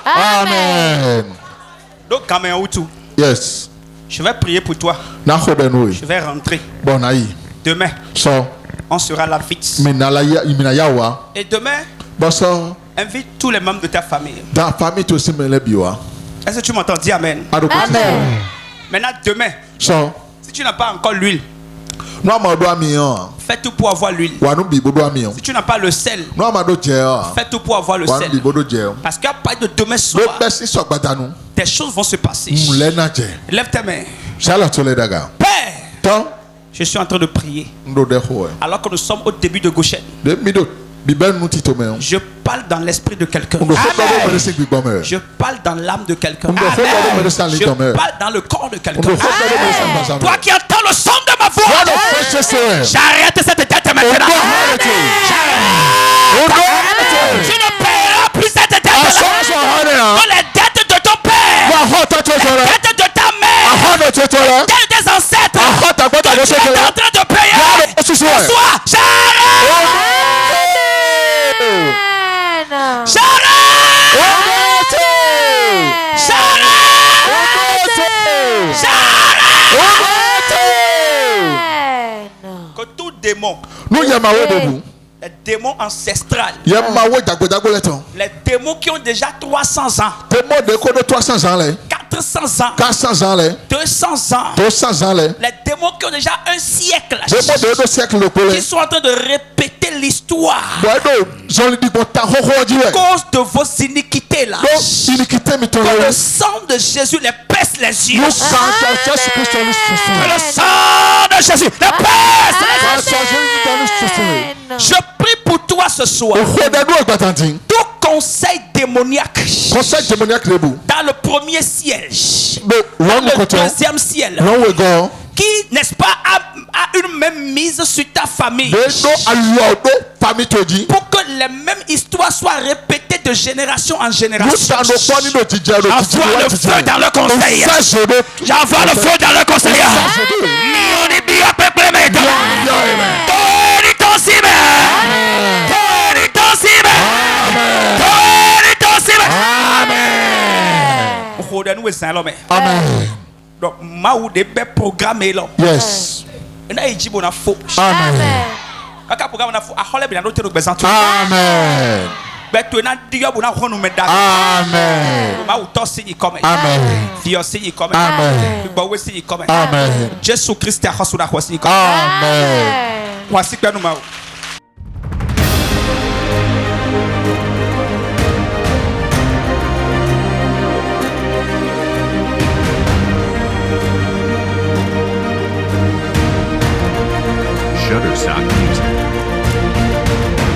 Amen. Donc, Cameroun où tout. Yes. Je vais prier pour toi. Je Je vais rentrer. Bon aïe. Demain, So. on sera là vite. Minayawa. Et demain, Boso. invite tous les membres de ta famille. Da famille to simele biwa. Est-ce que tu m'entends? Dis Amen. Amen. Maintenant, demain, So. si tu n'as pas encore l'huile, No amado amiyan. fais tout pour avoir l'huile. Wanu bi bodo amiyan. Si tu n'as pas le sel, No amado jeo. fais tout pour avoir le Wanu bi sel. bodo jeo. Parce qu'à partir de demain Do soir, besi so gbadanu. des choses vont se passer. Mulena je. Lève tes mains. Shala to le daga. Père, To. je suis en train de prier. Ndo de ho. Alors que nous sommes au début de Goshen. De mido Je parle dans l'esprit de quelqu'un. Je parle dans l'âme de quelqu'un. Je parle dans le corps de quelqu'un. Toi qui entends le son de ma voix, j'arrête cette dette maintenant. Tu ne paieras plus cette dette. Dans les dettes de ton père, les dettes de ta mère, les dettes des ancêtres, que tu es en train de payer. Sois, j'arrête. Que tout démon, les démons ancestrales, les démons qui ont déjà 300 ans, 400 ans, 200 ans, les démons qui ont déjà un siècle, qui sont en train de répéter l'histoire à cause de vos iniquités là. Que le sang de Jésus les pèse les yeux. Que le sang de Jésus les pèse les yeux. Je prie pour toi ce soir. Tout conseil démoniaque dans le premier ciel, dans le deuxième ciel, qui, n'est-ce pas, a une même mise sur ta famille, pour que les mêmes histoires soient répétées de génération en génération. J'envoie le feu dans le conseil. J'envoie le feu dans le conseil. Amen. Donc, Maou de be programmé là. Yes. Na iji bona fo. Amen. Kaka programme na fo a hole bi na no te no gbesanto. Amen. Beto na diyo bona honu meda. Amen. Maou to si yi come. Amen. Fio si yi come. Amen. Gbo we si yi come. Amen. Jesus Christ a hosu na hosi yi come. Amen. Wasi pe no Maou. Shutterstock Music.